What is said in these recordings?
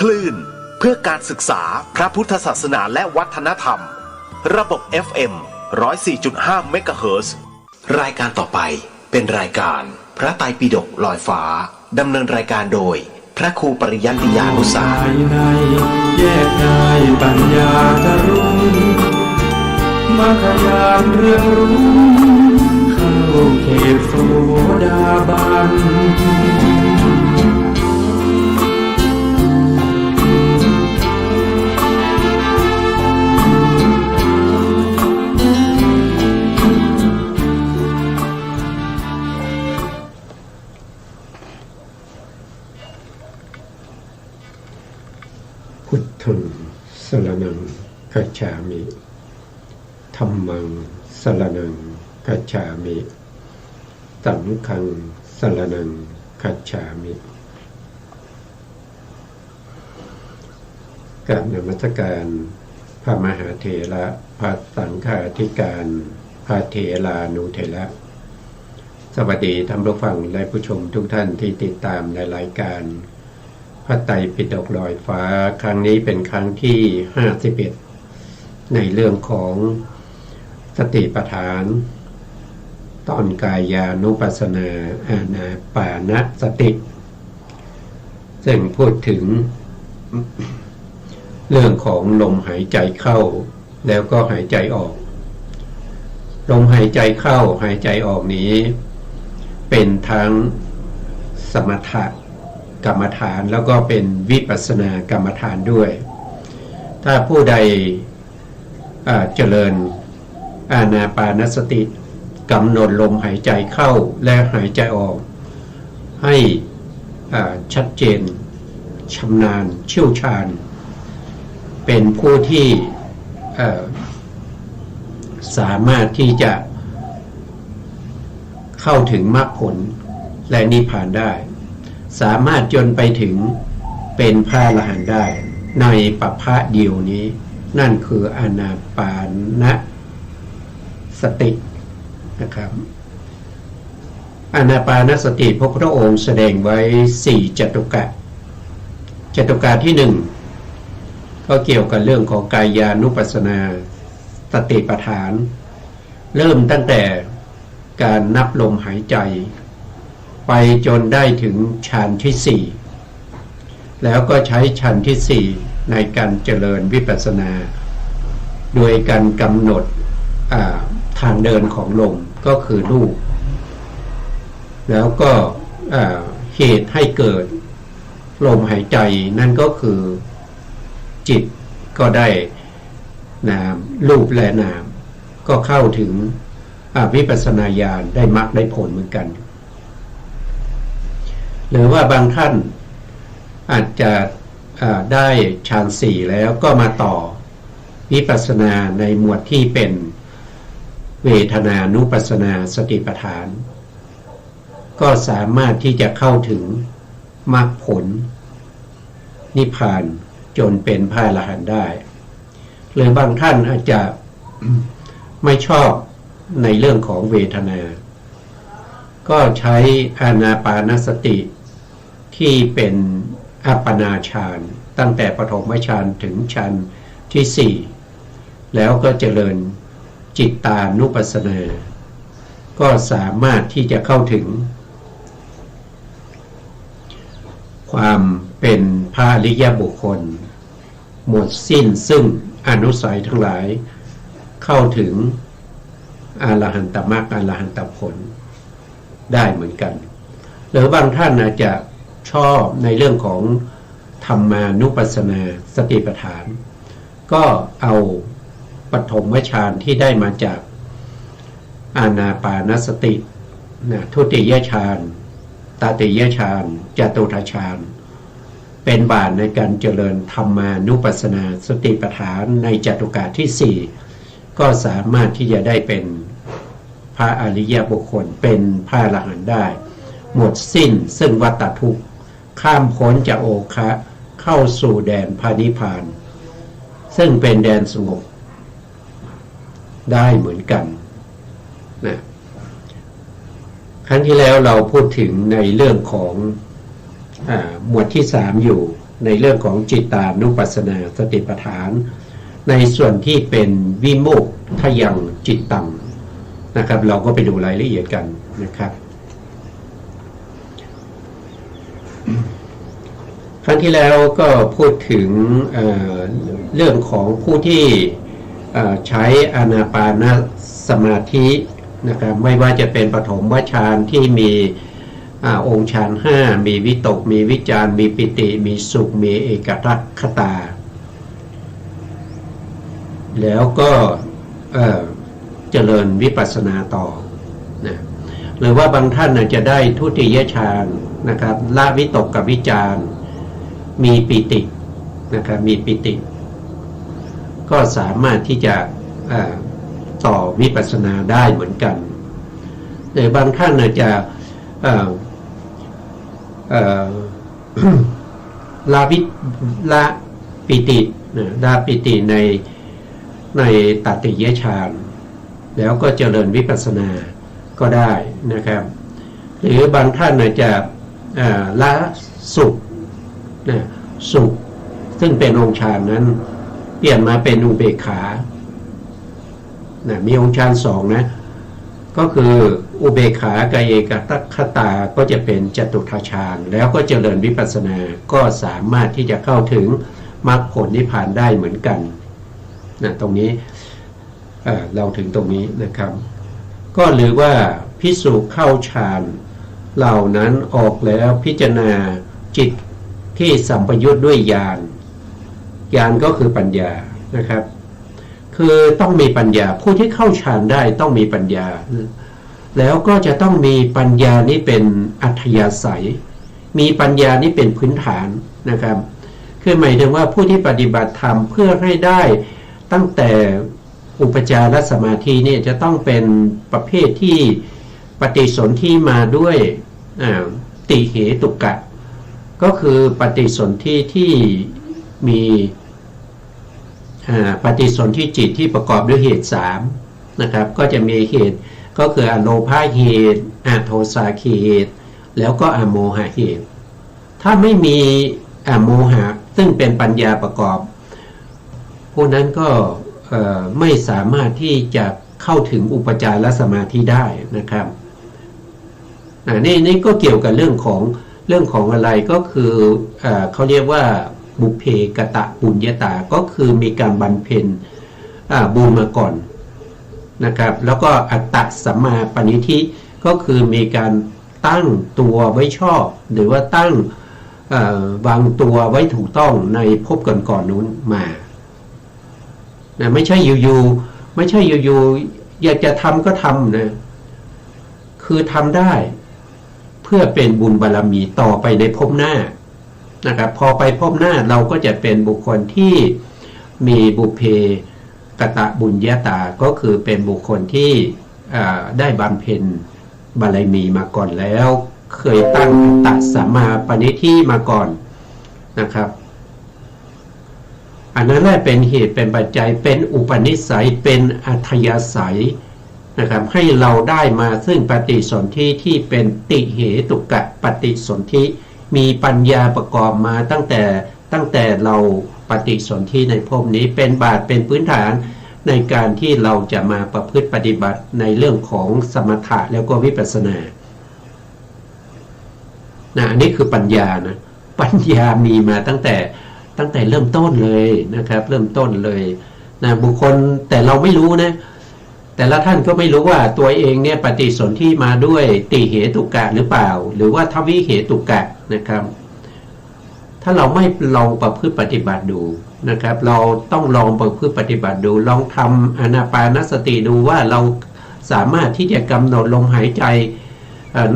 คลื่นเพื่อการศึกษาพระพุทธศาสนาและวัฒนธรรมระบบ FM 104.5 เมกะเฮิรตซ์รายการต่อไปเป็นรายการพระไตรปิฎกลอยฟ้าดำเนินรายการโดยพระครูปริยัติยานุสารในแยกได้ปัญญาจะรุ่งมาขยานเรื่องรู้เข้าเขตโสดาบันพุทธังสรณังคัจฉามิธัมมังสรณังคัจฉามิสังฆังสรณังคัจฉามิกราบนมัสการพระมหาเถระพระสังฆาธิการพระเถรานุเถระสวัสดีท่านผู้ฟังและผู้ชมทุกท่านที่ติดตามในรายการพระไตรปิฎกลอยฟ้าครั้งนี้เป็นครั้งที่51ในเรื่องของสติปัฏฐานตอนกายานุปัสสนาอานาปานสติซึ่งพูดถึงเรื่องของลมหายใจเข้าแล้วก็หายใจออกลมหายใจเข้าหายใจออกนี้เป็นทั้งสมถะกรรมฐานแล้วก็เป็นวิปัสสนากรรมฐานด้วยถ้าผู้ใดเจริญอานาปานสติกำหนดลมหายใจเข้าและหายใจออกให้ชัดเจนชำนาญเชี่ยวชาญเป็นผู้ที่สามารถที่จะเข้าถึงมรรคผลและนิพพานได้สามารถจนไปถึงเป็นพระอรหันต์ได้ในปัปพะเดียวนี้นั่นคืออานาปานสตินะครับอานาปานสติพระพุทธองค์แสดงไว้4จตุกะจตุกะที่1ก็เกี่ยวกับเรื่องของกายานุปัสสนาสติปัฏฐานเริ่มตั้งแต่การนับลมหายใจไปจนได้ถึงฌานที่4แล้วก็ใช้ฌานที่4ในการเจริญวิปัสสนาโดยการกำหนดทางเดินของลมก็คือรูปแล้วก็เหตุให้เกิดลมหายใจนั่นก็คือจิตก็ได้นามรูปและนามก็เข้าถึงวิปัสสนาญาณได้มรรคได้ผลเหมือนกันหรือว่าบางท่านอาจจะได้ฌาน4แล้วก็มาต่อวิปัสสนาในหมวดที่เป็นเวทนานุปัสสนาสติปัฏฐานก็สามารถที่จะเข้าถึงมรรคผลนิพพานจนเป็นพระอรหันต์ได้หรือบางท่านอาจจะไม่ชอบในเรื่องของเวทนาก็ใช้อานาปานสติที่เป็นอัปปนาฌานตั้งแต่ปฐมฌานถึงฌานที่4แล้วก็เจริญจิตตานุปัสสนาก็สามารถที่จะเข้าถึงความเป็นพระอริยบุคคลหมดสิ้นซึ่งอนุสัยทั้งหลายเข้าถึงอรหันตมรรคอรหันตผลได้เหมือนกันหรือบางท่านอาจจะชอบในเรื่องของธรรมานุปัสสนาสติปัฏฐานก็เอาปฐมฌานที่ได้มาจากอานาปานสติทุติยฌานตติยฌานจตุตฌานเป็นบาทในการเจริญธรรมานุปัสสนาสติปัฏฐานในจตุกะที่4ก็สามารถที่จะได้เป็นพระอริยบุคคลเป็นพระอรหันต์ได้หมดสิ้นซึ่งวัฏทุกข์ข้ามพ้นจากโอคะเข้าสู่แดนพระนิพพานซึ่งเป็นแดนสงบได้เหมือนกันนะครั้งที่แล้วเราพูดถึงในเรื่องของหมวดที่3อยู่ ในเรื่องของจิตตานุปัสสนาสติปัฏฐานในส่วนที่เป็นวิโมกขยังจิตตังนะครับเราก็ไปดูรายละเอียดกันนะครับครั้งที่แล้วก็พูดถึงเรื่องของผู้ที่ใช้อานาปานสมาธินะครับไม่ว่าจะเป็นปฐมฌานที่มีองค์ฌาน5มีวิตกมีวิจารมีปิติมีสุขมีเอกคตาแล้วก็เจริญวิปัสสนาต่อนะหรือว่าบางท่านจะได้ทุติยฌานนะครับละวิตกกับวิจารมีปิตินะครับมีปิติก็สามารถที่จะต่อวิปัสสนาได้เหมือนกันหรือบางท่านจะละปิติละปิติในตติยฌานแล้วก็เจริญวิปัสสนาก็ได้นะครับหรือบางท่านจะละสุขสุขซึ่งเป็นองค์ฌานนั้นเปลี่ยนมาเป็นอุเบกขามีองค์ฌาน2นะก็คืออุเบกขากายเอกคตาก็จะเป็นจตุตถฌานแล้วก็เจริญวิปัสสนาก็สามารถที่จะเข้าถึงมรรคผลนิพพานได้เหมือนกันตรงนี้เราถึงตรงนี้นะครับก็หรือว่าภิกษุเข้าฌานเหล่านั้นออกแล้วพิจารณาจิตที่สัมปยุทธ์ด้วยญาณก็คือปัญญานะครับคือต้องมีปัญญาผู้ที่เข้าฌานได้ต้องมีปัญญาแล้วก็จะต้องมีปัญญานี้เป็นอัธยาศัยมีปัญญานี้เป็นพื้นฐานนะครับคือหมายถึงว่าผู้ที่ปฏิบัติธรรมเพื่อให้ได้ตั้งแต่อุปจารสมาธิเนี่ยจะต้องเป็นประเภทที่ปฏิสนธิมาด้วยติเหตุกะก็คือปฏิสนธิที่มีปฏิสนธิจิตที่ประกอบด้วยเหตุ3นะครับก็จะมีเหตุก็คืออโลภะเหตุอโทสะเหตุแล้วก็อโมหะเหตุถ้าไม่มีอโมหะซึ่งเป็นปัญญาประกอบพวกนั้นก็ไม่สามารถที่จะเข้าถึงอุปจารสมาธิได้นะครับนี่ก็เกี่ยวกับเรื่องของอะไรก็คือเขาเรียกว่าบุพเพกตะปุญญาตาก็คือมีการบำเพ็ญบุญมาก่อนนะครับแล้วก็อัตตสัมมาปณิธิก็คือมีการตั้งตัวไว้ชอบหรือว่าตั้งวางตัวไว้ถูกต้องในภพก่อนนู้นมาไม่ใช่อยู่อยากจะทำก็ทำนะคือทำได้เพื่อเป็นบุญบารมีต่อไปในภพหน้านะครับพอไปภพหน้าเราก็จะเป็นบุคคลที่มีบุพเพกตะบุญญาตาก็คือเป็นบุคคลที่ได้บำเพ็ญบารมีมาก่อนแล้วเคยตั้งอัตตสัมมาปณิธิมาก่อนนะครับอันนั้นแหละเป็นเหตุเป็นปัจจัยเป็นอุปนิสัยเป็นอัธยาศัยนะครับให้เราได้มาซึ่งปฏิสนธิที่เป็นติเหตุกะปฏิสนธิมีปัญญาประกอบมาตั้งแต่เราปฏิสนธิในภพนี้เป็นบาทเป็นพื้นฐานในการที่เราจะมาประพฤติปฏิบัติในเรื่องของสมถะแล้วก็วิปัสสนาอันนี้คือปัญญานะปัญญามีมาตั้งแต่เริ่มต้นเลยนะครับเริ่มต้นเลยนะบุคคลแต่เราไม่รู้นะแต่ละท่านก็ไม่รู้ว่าตัวเองเนี่ยปฏิสนธิมาด้วยติเหตุกะหรือเปล่าหรือว่าทวิเหตุกะนะครับถ้าเราไม่ลองประพฤติปฏิบัติดูนะครับเราต้องลองประพฤติปฏิบัติดูลองทำอานาปานสติดูว่าเราสามารถที่จะกำหนดลมหายใจ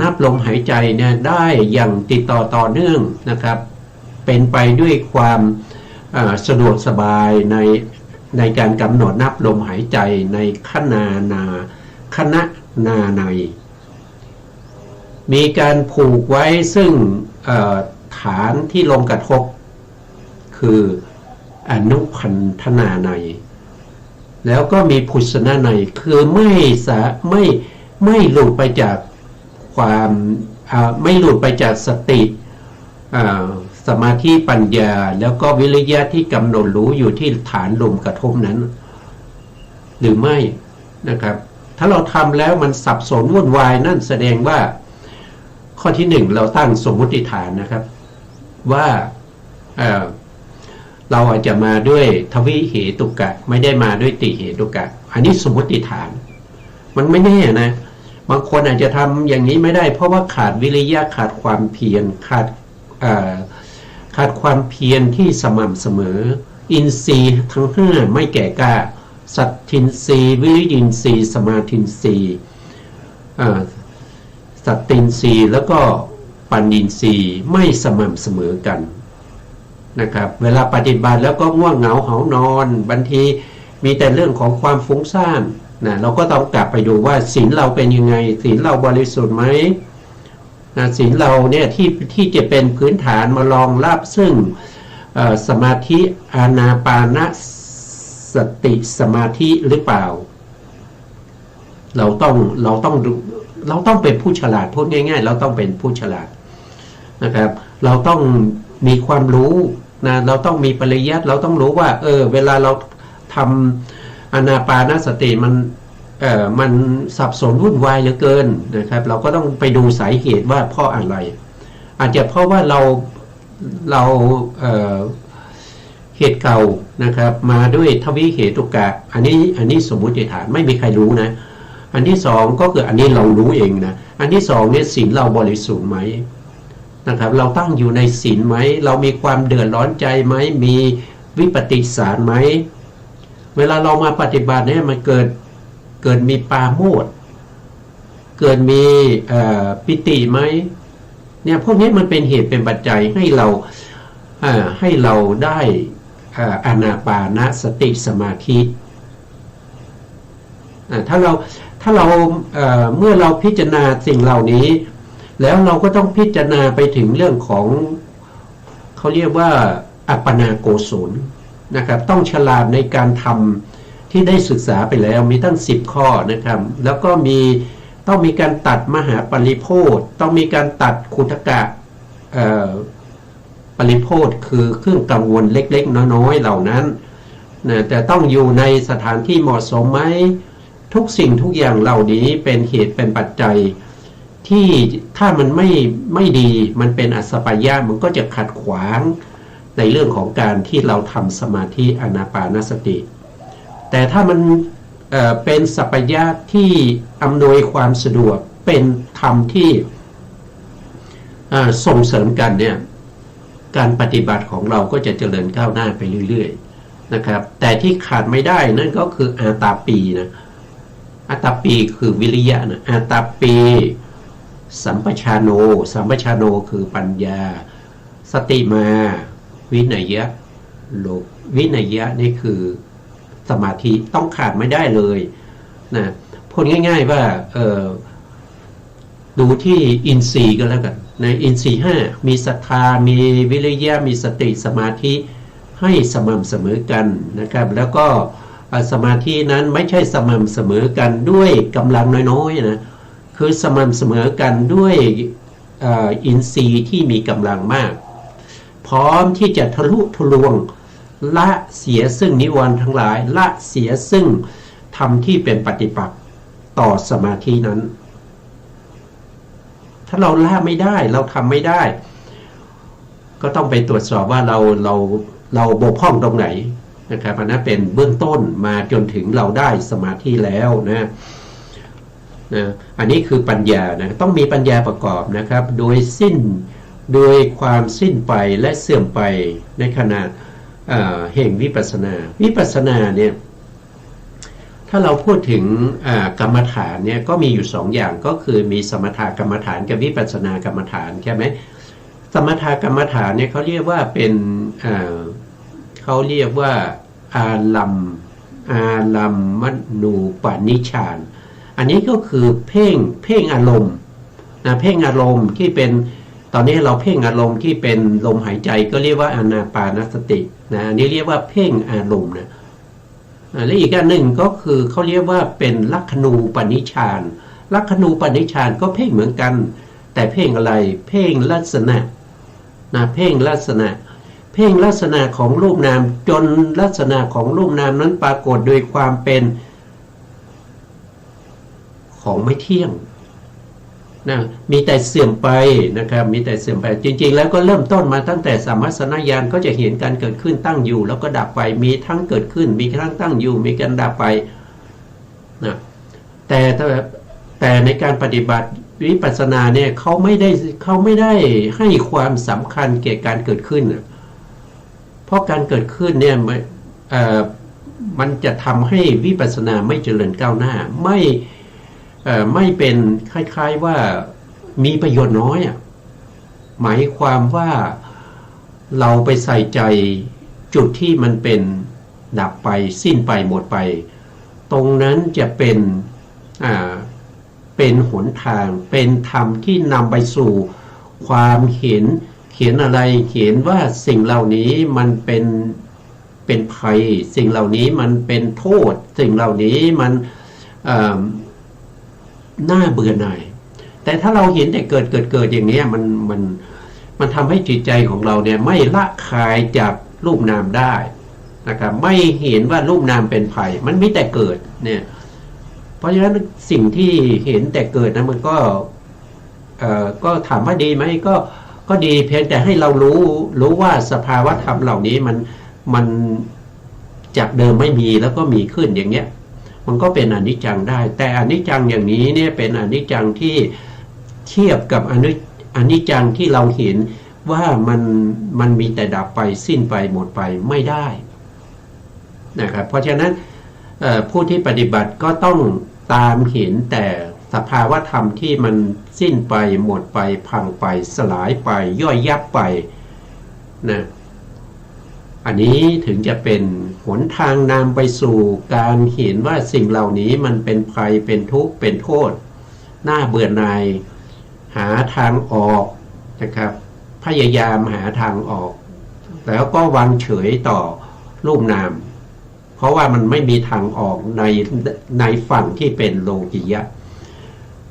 นับลมหายใจเนี่ยได้อย่างติดต่อเนื่องนะครับเป็นไปด้วยความสะดวกสบายในการกำหนดนับลมหายใจในขณะนาในมีการผูกไว้ซึ่งฐานที่ลมกระทบคืออนุพันธนาในแล้วก็มีพุสนาในคือไม่หลุดไปจากความไม่หลุดไปจากส สมาธิปัญญาแล้วก็วิริยะที่กำหนดรู้อยู่ที่ฐานลมกระทบนั้น หรือไม่นะครับถ้าเราทำแล้วมันสับสนวุ่นวายนั่นแสดงว่าข้อที่หนึ่งเราตั้งสมมติฐานนะครับว่าเราอาจจะมาด้วยทวิเหตุกะไม่ได้มาด้วยติเหตุกะอันนี้สมมติฐานมันไม่แน่นะบางคนอาจจะทำอย่างนี้ไม่ได้เพราะว่าขาดวิริยะขาดความเพียรขาดความเพียรที่สม่ำเสมออินทรีย์ทั้งห้าไม่แก่กล้าสัตทินทรีย์วิริยินทรีย์สมาทินทรีย์สัตตินทรีย์แล้วก็ปัญญินทรีย์ไม่สม่ำเสมอกันนะครับเวลาปฏิบัติแล้วก็ง่วงเหงาหานอนบางทีมีแต่เรื่องของความฟุ้งซ่านนะเราก็ต้องกลับไปดูว่าศีลเราเป็นยังไงศีลเราบริสุทธิ์ไหมนะศีลเราเนี่ยที่จะเป็นพื้นฐานมารองรับซึ่งสมาธิอานาปานสติสมาธิหรือเปล่าเราต้องเป็นผู้ฉลาดพูดง่ายๆเราต้องเป็นผู้ฉลาดนะครับเราต้องมีความรู้นะเราต้องมีปริยัติเราต้องรู้ว่าเวลาเราทำอานาปานสติมันสับสนวุ่นวายเหลือเกินนะครับเราก็ต้องไปดูสาเหตุว่าเพราะอะไรอาจจะเพราะว่าเราเหตุเก่านะครับมาด้วยทวิเหตุกะอันนี้สมมุติฐานไม่มีใครรู้นะอันที่สองก็คืออันนี้เรารู้เองนะอันที่สองเนี่ยศีลเราบริสุทธิ์ไหมนะครับเราตั้งอยู่ในศีลไหมเรามีความเดือดร้อนใจไหมมีวิปฏิสารไหมเวลาเรามาปฏิบัติเนี่ยมันเกิดมีปาโมทย์เกิดมีปิติไหมเนี่ยพวกนี้มันเป็นเหตุเป็นปัจจัยให้เราได้อานาปานสติสมาธิถ้าเราเมื่อเราพิจารณาสิ่งเหล่านี้แล้วเราก็ต้องพิจารณาไปถึงเรื่องของเขาเรียกว่าอัปปนาโกศลนะครับต้องฉลาดในการทำที่ได้ศึกษาไปแล้วมีตั้ง10ข้อนะครับแล้วก็ต้องมีการตัดมหาปริโภทต้องมีการตัดขุทกะปริโภทคือเครื่องกังวลเล็กๆน้อยๆเหล่านั้นนะแต่ต้องอยู่ในสถานที่เหมาะสมไหมทุกสิ่งทุกอย่างเหล่านี้เป็นเหตุเป็นปัจจัยที่ถ้ามันไม่ดีมันเป็นอสัพพยะมันก็จะขัดขวางในเรื่องของการที่เราทำสมาธิอานาปานสติแต่ถ้ามันเป็นสัพพยะที่อำนวยความสะดวกเป็นธรรมที่ส่งเสริมกันเนี่ยการปฏิบัติของเราก็จะเจริญก้าวหน้าไปเรื่อยๆนะครับแต่ที่ขาดไม่ได้นั่นก็คืออาตาปีนะอาตาปีคือวิริยะนะอาตาปีสัมปชานโนคือปัญญาสติมาวินัยะวินัยะนี่คือสมาธิต้องขาดไม่ได้เลยนะพูดง่ายๆว่าดูที่อินทรีย์ก็แล้วกันในอินทรีย์5มีศรัทธามีวิริยะมีสติสมาธิให้สม่ำเสมอกันนะครับแล้วก็สมาธินั้นไม่ใช่สม่ำเสมอกันด้วยกำลังน้อยๆนะคือสม่ำเสมอกันด้วยอินทรีย์ที่มีกำลังมากพร้อมที่จะทะลุทะลวงละเสียซึ่งนิวรณ์ทั้งหลายละเสียซึ่งธรรมที่เป็นปฏิปักษ์ต่อสมาธินั้นถ้าเราละไม่ได้เราทำไม่ได้ก็ต้องไปตรวจสอบว่าเราบกพร่องตรงไหนนะครับอันนั้นเป็นเบื้องต้นมาจนถึงเราได้สมาธิแล้วนะอันนี้คือปัญญานะต้องมีปัญญาประกอบนะครับโดยความสิ้นไปและเสื่อมไปในขณะแห่งวิปัสสนาเนี่ยถ้าเราพูดถึงกรรมฐานเนี่ยก็มีอยู่2อย่างก็คือมีสมถกรรมฐานกับวิปัสสนากรรมฐานใช่ไหมสมถกรรมฐานเนี่ยเขาเรียกว่าเป็นเขาเรียกว่าอาลัมมณูปนิชฌานอันนี้ก็คือเพ่งอารมณ์นะเพ่งอารมณ์ที่เป็นตอนนี้เราเพ่งอารมณ์ที่เป็นลมหายใจก็เรียกว่าอานาปานสตินะอันนี้เรียกว่าเพ่งอารมณ์นะและอีกอันหนึ่งก็คือเขาเรียกว่าเป็นลักขณูปนิชฌานลักขณูปนิชฌานก็เพ่งเหมือนกันแต่เพ่งอะไรเพ่งลักษณะ นะเพ่งลักษณะของรูปนามจนลักษณะของรูปนามนั้นปรากฏโดยความเป็นของไม่เที่ยงนะมีแต่เสื่อมไปนะครับมีแต่เสื่อมไปจริงๆแล้วก็เริ่มต้นมาตั้งแต่สัมมัสสนญาณก็จะเห็นการเกิดขึ้นตั้งอยู่แล้วก็ดับไปมีทั้งเกิดขึ้นมีทั้งตั้งอยู่มีการดับไปนะแต่ในการปฏิบัติวิปัสสนาเนี่ยเขาไม่ได้ให้ความสำคัญเกี่ยวกับการเกิดขึ้นเพราะการเกิดขึ้นเนี่ยมันจะทำให้วิปัสสนาไม่เจริญก้าวหน้าไม่เป็นคล้ายๆว่ามีประโยชน์น้อยหมายความว่าเราไปใส่ใจจุดที่มันเป็นดับไปสิ้นไปหมดไปตรงนั้นจะเป็นหนทางเป็นธรรมที่นำไปสู่ความเขียนอะไรเขียนว่าสิ่งเหล่านี้มันเป็นภัยสิ่งเหล่านี้มันเป็นโทษสิ่งเหล่านี้มันน่าเบื่อหน่ายแต่ถ้าเราเห็นแต่เกิดอย่างนี้มันทำให้จิตใจของเราเนี่ยไม่ละคายจากรูปนามได้นะครับไม่เห็นว่ารูปนามเป็นภัยมันไม่แต่เกิดเนี่ยเพราะฉะนั้นสิ่งที่เห็นแต่เกิดนะมันก็ถามว่าดีไหมก็ดีเพียงแต่ให้เรารู้ว่าสภาวะธรรมเหล่านี้มันจากเดิมไม่มีแล้วก็มีขึ้นอย่างเงี้ยมันก็เป็นอนิจจังได้แต่อนิจจังอย่างนี้เนี่ยเป็นอนิจจังที่เทียบกับอนิจจังที่เราเห็นว่ามันมีแต่ดับไปสิ้นไปหมดไปไม่ได้นะครับเพราะฉะนั้นผู้ที่ปฏิบัติก็ต้องตามเห็นแต่สภาวะธรรมที่มันสิ้นไปหมดไปพังไปสลายไปย่อยยับไปนะอันนี้ถึงจะเป็นหนทางนำไปสู่การเห็นว่าสิ่งเหล่านี้มันเป็นภัยเป็นทุกข์เป็นโทษน่าเบื่อหน่ายหาทางออกนะครับพยายามหาทางออกแล้วก็วางเฉยต่อรูปนามเพราะว่ามันไม่มีทางออกในฝั่งที่เป็นโลกิยะ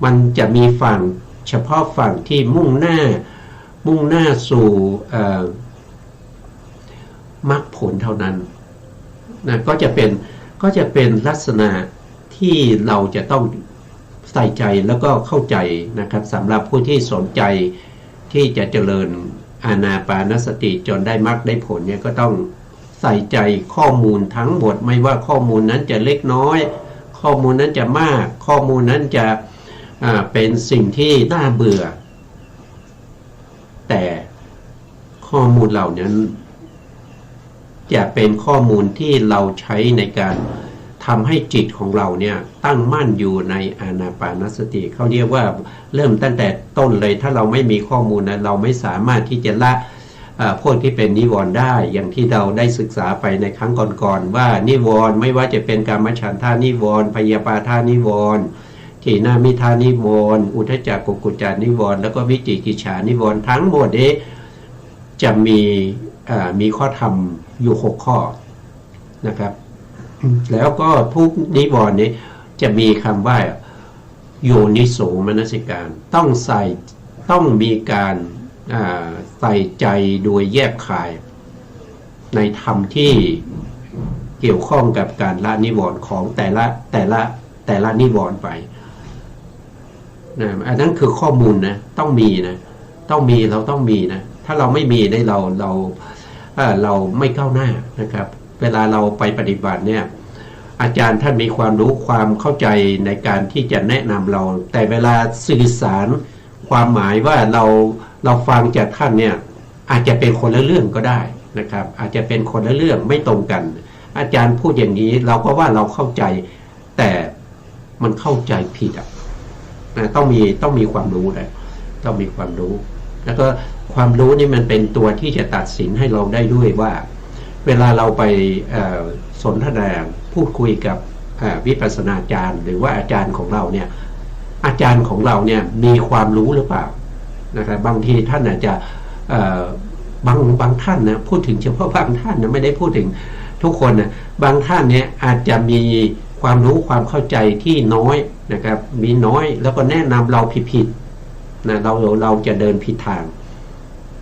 มันจะมีฝั่งเฉพาะฝั่งที่มุ่งหน้าสู่มรรคผลเท่านั้นนะก็จะเป็นลักษณะที่เราจะต้องใส่ใจแล้วก็เข้าใจนะครับสำหรับผู้ที่สนใจที่จะเจริญอานาปานสติจนได้มรรคได้ผลเนี่ยก็ต้องใส่ใจข้อมูลทั้งหมดไม่ว่าข้อมูลนั้นจะเล็กน้อยข้อมูลนั้นจะมากข้อมูลนั้นจะเป็นสิ่งที่น่าเบื่อแต่ข้อมูลเหล่านั้นจะเป็นข้อมูลที่เราใช้ในการทำให้จิตของเราเนี่ยตั้งมั่นอยู่ในอานาปานสติเขาเรียกว่าเริ่มตั้งแต่ต้นเลยถ้าเราไม่มีข้อมูลนะเราไม่สามารถที่จะละพวกที่เป็นนิวรณ์ได้อย่างที่เราได้ศึกษาไปในครั้งก่อนๆว่านิวรณ์ไม่ว่าจะเป็นกามฉันทานิวรณ์พยาบาทานิวรณ์ถีนามิทานิวรณ์อุทธัจจกุกุจจานิวรณ์แล้วก็วิจิกิจฉานิวรณ์ทั้งหมดนี้จะมีข้อธรรมอยู่6ข้อนะครับแล้วก็ทุกนิวรณ์นี้จะมีคำว่าโยนิโสมนสิการต้องมีการใส่ใจโดยแยบคายในธรรมที่เกี่ยวข้องกับการละนิวรณ์ของแต่ละนิวรณ์ไปนะอันนั้นคือข้อมูลนะต้องมีนะเราต้องมีนะถ้าเราไม่มีได้เราไม่ก้าวหน้านะครับเวลาเราไปปฏิบัติเนี่ยอาจารย์ท่านมีความรู้ความเข้าใจในการที่จะแนะนำเราแต่เวลาสื่อสารความหมายว่าเราฟังจากท่านเนี่ยอาจจะเป็นคนละเรื่องก็ได้นะครับอาจจะเป็นคนละเรื่องไม่ตรงกันอาจารย์พูดอย่างนี้เราก็ว่าเราเข้าใจแต่มันเข้าใจผิดนะต้องมีความรู้นะต้องมีความรู้แล้วก็ความรู้นี่มันเป็นตัวที่จะตัดสินให้เราได้ด้วยว่าเวลาเราไปสนทนาพูดคุยกับวิปัสสนาจารย์หรือว่าอาจารย์ของเราเนี่ยอาจารย์ของเราเนี่ยมีความรู้หรือเปล่านะครับบางทีท่านอาจจะบางท่านนะพูดถึงเฉพาะบางท่านนะไม่ได้พูดถึงทุกคนนะบางท่านเนี่ยอาจจะมีความรู้ความเข้าใจที่น้อยนะครับมีน้อยแล้วก็แนะนำเราผิดๆนะเราจะเดินผิดทาง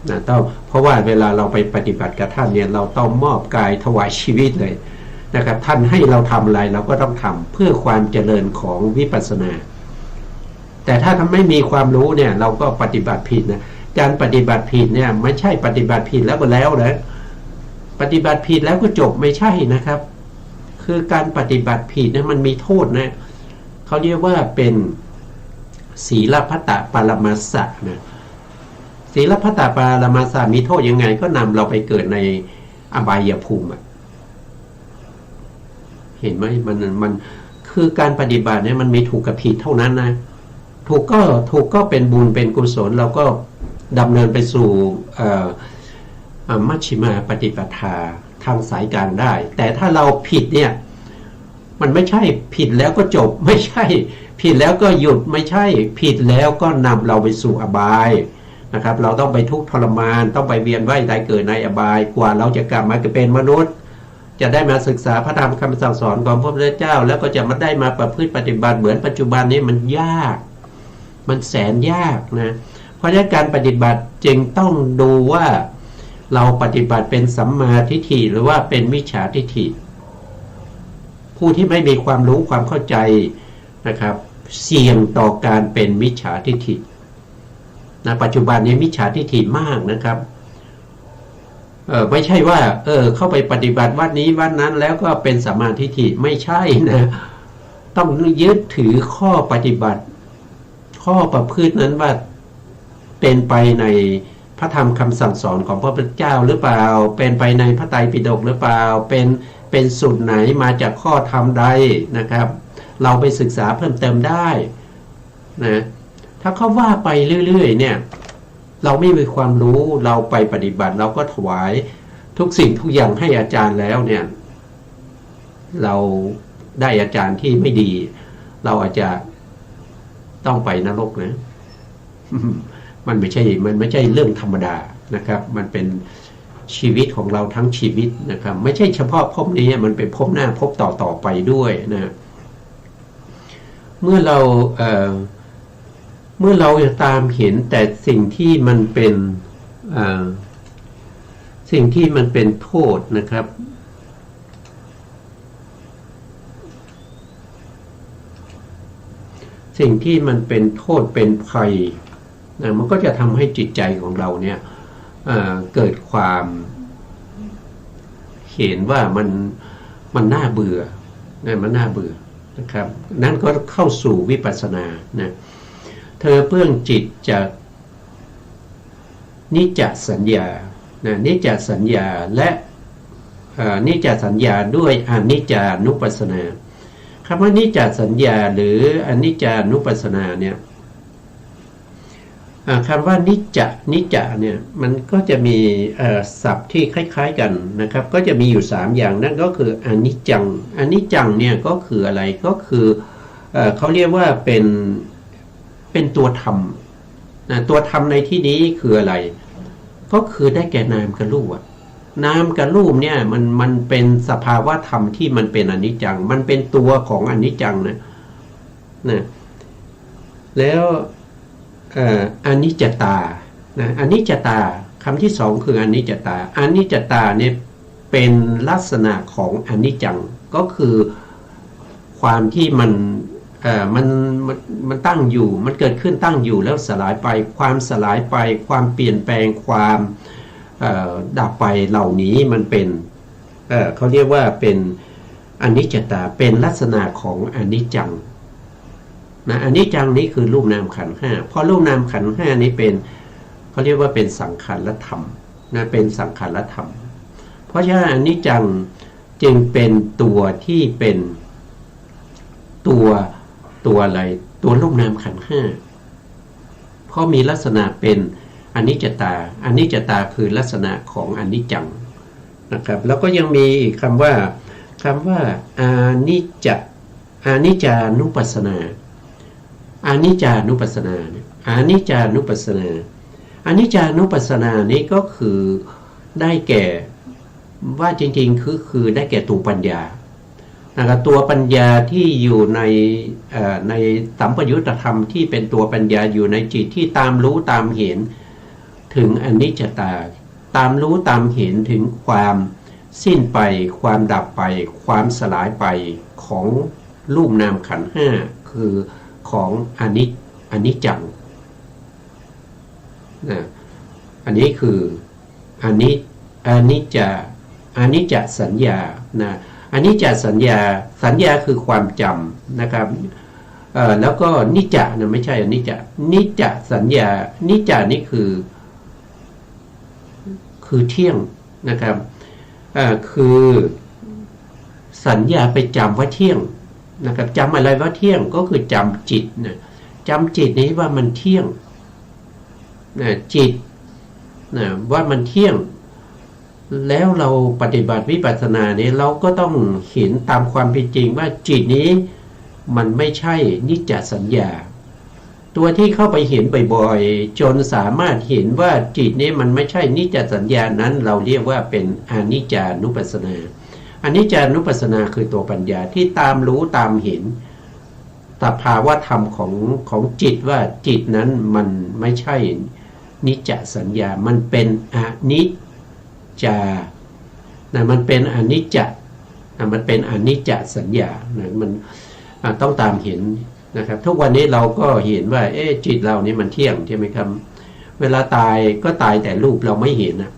นะต้องเพราะว่าเวลาเราไปปฏิบัติกับท่านเนี่ยเราต้องมอบกายถวายชีวิตเลยนะครับท่านให้เราทำอะไรเราก็ต้องทำเพื่อความเจริญของวิปัสสนาแต่ถ้าไม่มีความรู้เนี่ยเราก็ปฏิบัติผิดนะการปฏิบัติผิดเนี่ยไม่ใช่ปฏิบัติผิดแล้วก็แล้วนะปฏิบัติผิดแล้วก็จบไม่ใช่นะครับคือการปฏิบัติผิดเนี่ยมันมีโทษนะเขาเรียกว่าเป็นศีลพัตตปรมัสสะนะศีลพัตตปรมัสสะมีโทษยังไงก็นำเราไปเกิดในอบายภูมิเห็นไหมมันคือการปฏิบัติเนี่ยมันมีถูกกับผิดเท่านั้นนะถูกก็เป็นบุญเป็นกุศลเราก็ดำเนินไปสู่มัชฌิมาปฏิปทาทางสายกลางได้แต่ถ้าเราผิดเนี่ยมันไม่ใช่ผิดแล้วก็จบไม่ใช่ผิดแล้วก็หยุดไม่ใช่ผิดแล้วก็นำเราไปสู่อบายนะครับเราต้องไปทุกข์ทรมานต้องไปเวียนว่ายตายเกิดในอบายกว่าเราจะกลับมาเป็นมนุษย์จะได้มาศึกษาพระธรรมคำสั่งสอนของพระพุทธเจ้าแล้วก็จะมาได้มาประพฤติปฏิบัติเหมือนปัจจุบันนี้มันยากมันแสนยากนะเพราะฉะนั้นการปฏิบัติจึงต้องดูว่าเราปฏิบัติเป็นสัมมาทิฏฐิหรือว่าเป็นมิจฉาทิฏฐิผู้ที่ไม่มีความรู้ความเข้าใจนะครับเสี่ยงต่อการเป็นมิจฉาทิฏฐินะปัจจุบันนี้มิจฉาทิฏฐิมากนะครับไม่ใช่ว่าเข้าไปปฏิบัติวัดนี้วัดนั้นแล้วก็เป็นสัมมาทิฏฐิไม่ใช่นะต้องยึดถือข้อปฏิบัติข้อประพฤตินั้นว่าเป็นไปในพระธรรมคำสั่งสอนของพระพุทธเจ้าหรือเปล่าเป็นไปในพระไตรปิฎกหรือเปล่าเป็นสูตรไหนมาจากข้อธรรมใดนะครับเราไปศึกษาเพิ่มเติมได้นะถ้าเขาว่าไปเรื่อยๆเนี่ยเราไม่มีความรู้เราไปปฏิบัติเราก็ถวายทุกสิ่งทุกอย่างให้อาจารย์แล้วเนี่ยเราได้อาจารย์ที่ไม่ดีเราอาจจะต้องไปนรกนะ มันไม่ใช่เรื่องธรรมดานะครับมันเป็นชีวิตของเราทั้งชีวิตนะครับไม่ใช่เฉพาะภพนี้มันเป็นภพหน้าภพต่อไปด้วยนะเมื่อเราตามเห็นแต่สิ่งที่มันเป็นโทษนะครับสิ่งที่มันเป็นโทษเป็นภัยนะมันก็จะทำให้จิตใจของเราเนี่ยเกิดความเห็นว่ามันน่าเบื่อนะมันน่าเบื่อนะครับนั่นก็เข้าสู่วิปัสสนานะเธอเพื่องจิตจากนิจจสัญญานะนิจจสัญญาและนิจจสัญญาด้วยอนิจจานุปัสสนาคำว่านิจจสัญญาหรืออนิจจานุปัสสนาเนี่ยคำว่านิจจเนี่ยมันก็จะมีศัพท์ที่คล้ายๆกันนะครับก็จะมีอยู่3อย่างนั่นก็คืออนิจจังเนี่ยก็คืออะไรก็คือเขาเรียกว่าเป็นตัวธรรมนะตัวธรรมในที่นี้คืออะไรก็คือได้แก่นามกับรูปนามกับรูปเนี่ยมันเป็นสภาวะธรรมที่มันเป็นอนิจจังมันเป็นตัวของอนิจจังนะแล้วอนิจจตานะอนิจจตาคำที่สองคืออนิจจตาอนิจจตาเนี่ยเป็นลักษณะของอนิจจังก็คือความที่มันตั้งอยู่มันเกิดขึ้นตั้งอยู่แล้วสลายไปความสลายไปความเปลี่ยนแปลงความดับไปเหล่านี้มันเป็นเขาเรียกว่าเป็นอนิจจตาเป็นลักษณะของอนิจจังนะอนิจจังนี้คือรูปนามขันธ์ห้าเพราะรูปนามขันธ์ห้านี้เป็นเขาเรียกว่าเป็นสังขารธรรมนะเป็นสังขารธรรมเพราะฉะนั้นอนิจจังจึงเป็นตัวที่เป็นตัวอะไรตัวรูปนามขันธ์ห้าเพราะมีลักษณะเป็นอนิจจตาอนิจจตาคือลักษณะของอนิจจังนะครับแล้วก็ยังมีอีกคำว่าอานิจจานุปัสสนาอานิจจานุปัสสนาอานิจจานุปัสสนาอานิจจานุปัสสนานี้ก็คือได้แก่ว่าจริงๆคือได้แก่ตัวปัญญานะครับตัวปัญญาที่อยู่ในสัมปยุตธรรมที่เป็นตัวปัญญาอยู่ในจิตที่ตามรู้ตามเห็น ถึงอนิจจตาตามรู้ตามเห็นถึงความสิ้นไปความดับไปความสลายไปของรูปนามขันธ์ห้าคือของอนิจจังนะอันนี้คืออนิจจสัญญานะอนิจจสัญญาคือความจำนะครับแล้วก็นิจจ์นะไม่ใช่อนิจจสัญญานิจจนี่คือเที่ยงนะครับคือสัญญาไปจำว่าเที่ยงนะครับจำอะไรว่าเที่ยงก็คือจำจิตนะจำจิตนี้ว่ามันเที่ยงนะจิตนะว่ามันเที่ยงแล้วเราปฏิบัติวิปัสสนาเนี่ยเราก็ต้องเห็นตามความเป็นจริงว่าจิตนี้มันไม่ใช่นิจจสัญญาตัวที่เข้าไปเห็นบ่อยๆจนสามารถเห็นว่าจิตนี้มันไม่ใช่นิจจสัญญานั้นเราเรียกว่าเป็นอนิจจานุปัสสนาอนิจจานุปัสสนาคือตัวปัญญาที่ตามรู้ตามเห็นสภาวะธรรมของจิตว่าจิตนั้นมันไม่ใช่นิจจสัญญามันเป็นอนิจจานะมันเป็นอนิจจนะมันเป็นอนิจจสัญญานะมันต้องตามเห็นนะครับทุกวันนี้เราก็เห็นว่าจิตเรานี่มันเที่ยงใช่ไหมครับเวลาตายก็ตายแต่รูปเราไม่เห็นนะ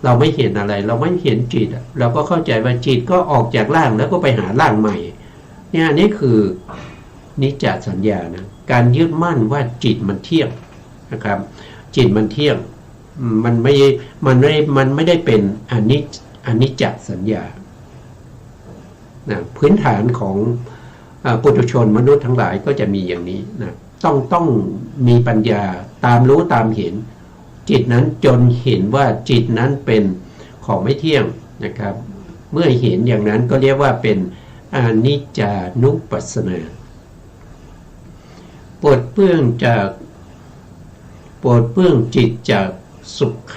เราไม่เห็นอะไรเราไม่เห็นจิตเราก็เข้าใจว่าจิตก็ออกจากร่างแล้วก็ไปหาร่างใหม่เนี่ยนี่คือนิจจสัญญานะการยึดมั่นว่าจิตมันเที่ยงนะครับจิตมันเที่ยงมันไม่ได้เป็นอนิจจสัญญานะพื้นฐานของปุถุชนมนุษย์ทั้งหลายก็จะมีอย่างนี้นะต้องมีปัญญาตามรู้ตามเห็นจิตนั้นจนเห็นว่าจิตนั้นเป็นของไม่เที่ยงนะครับเมื่อเห็นอย่างนั้นก็เรียกว่าเป็นอนิจจานุปัสสนาปลดเปลื้องจิตจากสุข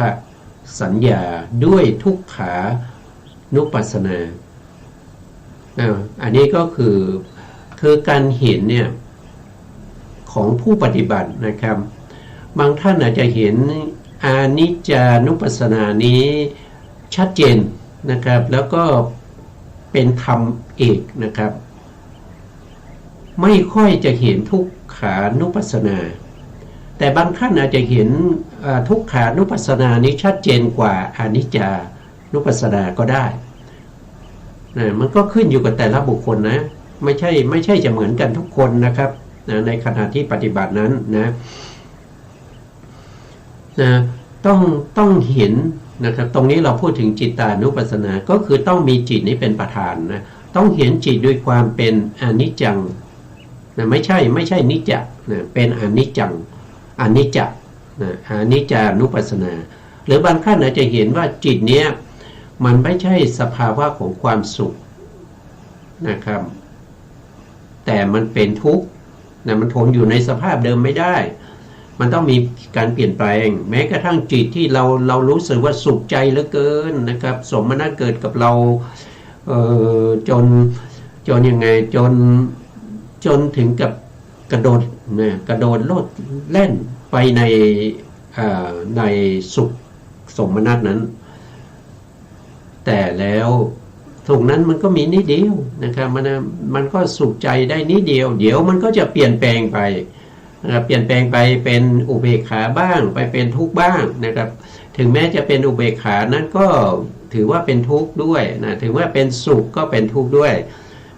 สัญญาด้วยทุกขานุปัสสนาอันนี้ก็คือการเห็นเนี่ยของผู้ปฏิบัตินะครับบางท่านอาจจะเห็นอานิจจานุปัสสนานี้ชัดเจนนะครับแล้วก็เป็นธรรมเอกนะครับไม่ค่อยจะเห็นทุกขานุปัสสนาแต่บางท่านอาจจะเห็นทุกขานุปัสสนานี้ชัดเจนกว่าอานิจจานุปัสสนาก็ได้มันก็ขึ้นอยู่กับแต่ละบุคคลนะไม่ใช่จะเหมือนกันทุกคนนะครับในขณะที่ปฏิบัตินั้นนะต้องเห็นนะครับตรงนี้เราพูดถึงจิตตานุปัสสนาก็คือต้องมีจิตนี้เป็นประธานนะต้องเห็นจิตด้วยความเป็นอนิจจังนะไม่ใช่นิจจนะเป็นอนิจจังอนิจจนะอนิจจานุปัสสนาหรือบางท่านอาจจะเห็นว่าจิตเนี้ยมันไม่ใช่สภาวะของความสุขนะครับแต่มันเป็นทุกข์นะมันทนอยู่ในสภาพเดิมไม่ได้มันต้องมีการเปลี่ยนแปลงแม้กระทั่งจิตที่เรารู้สึกว่าสุขใจเหลือเกินนะครับสมณะเกิดกับเราจนยังไงจนถึงกับกระโดดโลดแล่นไปในสุขสมณะนั้นแต่แล้วตรงนั้นมันก็มีนิดเดียวนะครับมันก็สุขใจได้นิดเดียวเดี๋ยวมันก็จะเปลี่ยนแปลงไปเปลี่ยนแปลงไปเป็นอุเบกขาบ้างไปเป็นทุกข์บ้างนะครับถึงแม้จะเป็นอุเบกขานั้นก็ถือว่าเป็นทุกข์ด้วยนะถึงว่าเป็นสุขก็เป็นทุกข์ด้วย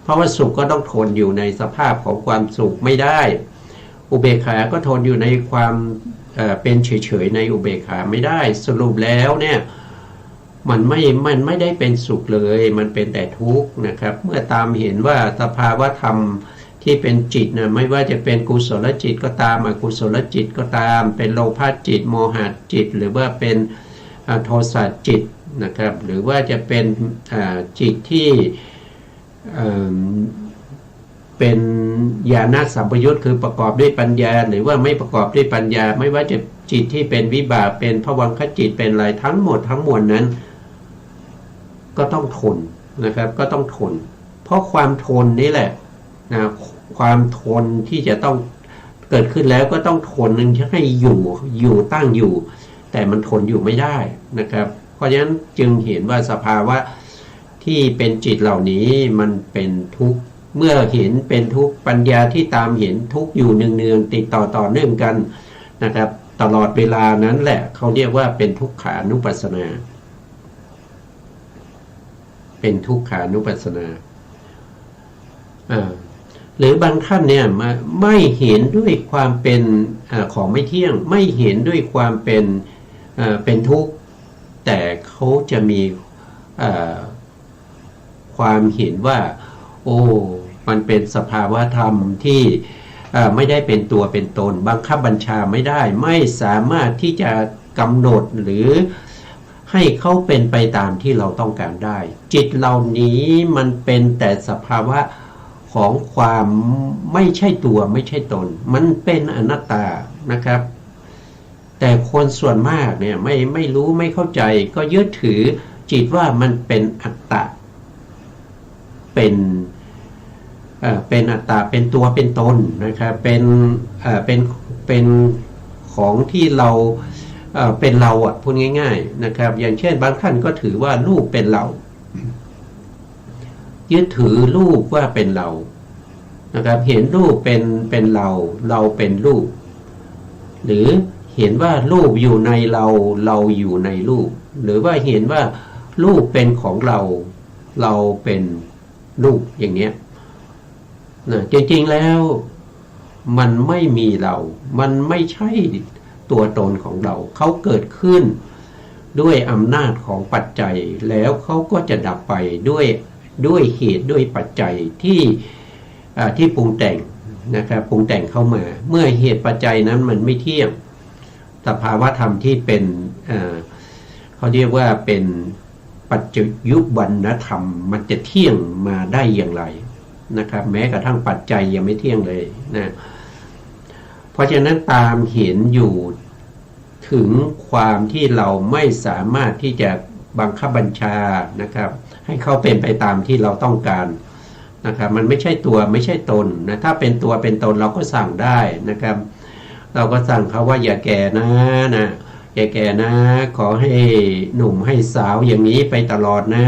เพราะว่าสุขก็ต้องทนอยู่ในสภาพของความสุขไม่ได้อุเบกขาก็ทนอยู่ในความเป็นเฉยๆในอุเบกขาไม่ได้สรุปแล้วเนี่ยมันไม่ได้เป็นสุขเลยมันเป็นแต่ทุกข์นะครับเมื่อตามเห็นว่าสภาวะธรรมที่เป็นจิตนะไม่ว่าจะเป็นกุศลจิตก็ตามอกุศลจิตก็ตามเป็นโลภะจิตโมหะจิตหรือว่าเป็นโทสะจิตนะครับหรือว่าจะเป็นจิตที่เป็นญาณสัมปยุตคือประกอบด้วยปัญญาหรือว่าไม่ประกอบด้วยปัญญาไม่ว่าจะจิตที่เป็นวิบากเป็นภวังคจิตเป็นอะไรทั้งหมดทั้งมวลนั้นก็ต้องทนนะครับก็ต้องทนเพราะความทนนี่แหละนะความทนที่จะต้องเกิดขึ้นแล้วก็ต้องทนนึงให้อยู่ตั้งอยู่ แต่มันทนอยู่ไม่ได้นะครับเพราะฉะนั้นจึงเห็นว่าสภาวะที่เป็นจิตเหล่านี้มันเป็นทุกข์เมื่อเห็นเป็นทุกข์ปัญญาที่ตามเห็นทุกข์อยู่เนืองๆติดต่อเนื่องกันนะครับตลอดเวลานั้นแหละเขาเรียกว่าเป็นทุกขานุปัสสนาเป็นทุกขานุปัสสนาหรือบางท่านเนี่ยไม่เห็นด้วยความเป็นของไม่เที่ยงไม่เห็นด้วยความเป็นทุกข์แต่เขาจะมีความเห็นว่าโอ้มันเป็นสภาวะธรรมที่ไม่ได้เป็นตัวเป็นตนบังคับบัญชาไม่ได้ไม่สามารถที่จะกำหนดหรือให้เขาเป็นไปตามที่เราต้องการได้จิตเหล่านี้มันเป็นแต่สภาวะของความไม่ใช่ตัวไม่ใช่ตนมันเป็นอนัตตานะครับแต่คนส่วนมากเนี่ยไม่รู้ไม่เข้าใจก็ยึดถือจิตว่ามันเป็นอัตตาเป็นอัตตาเป็นตัวเป็นตนนะครับเป็นของที่เราเป็นเราอ่ะพูดง่ายๆนะครับอย่างเช่นบางท่านก็ถือว่ารูปเป็นเรายึดถือรูปว่าเป็นเรานะครับเห็นรูปเป็นเราเป็นรูปหรือเห็นว่ารูปอยู่ในเราอยู่ในรูปหรือว่าเห็นว่ารูปเป็นของเราเป็นรูปอย่างเนี้ยนะจริงๆแล้วมันไม่มีเรามันไม่ใช่ตัวตนของเราเขาเกิดขึ้นด้วยอำนาจของปัจจัยแล้วเขาก็จะดับไปด้วยเหตุด้วยปัจจัยที่ปรุงแต่งนะครับปรุงแต่งเข้ามาเมื่อเหตุปัจจัยนั้นมันไม่เที่ยงสภาวะธรรมที่เป็นเขาเรียกว่าเป็นปัจจุบันธรรมมันจะเที่ยงมาได้อย่างไรนะครับแม้กระทั่งปัจจัยยังไม่เที่ยงเลยนะเพราะฉะนั้นตามเห็นอยู่ถึงความที่เราไม่สามารถที่จะบังคับบัญชานะครับให้เขาเป็นไปตามที่เราต้องการนะครับมันไม่ใช่ตัวไม่ใช่ตนนะถ้าเป็นตัวเป็นตนเราก็สั่งได้นะครับเราก็สั่งเขาว่าอย่าแก่นะอย่าแก่นะขอให้หนุ่มให้สาวอย่างนี้ไปตลอดนะ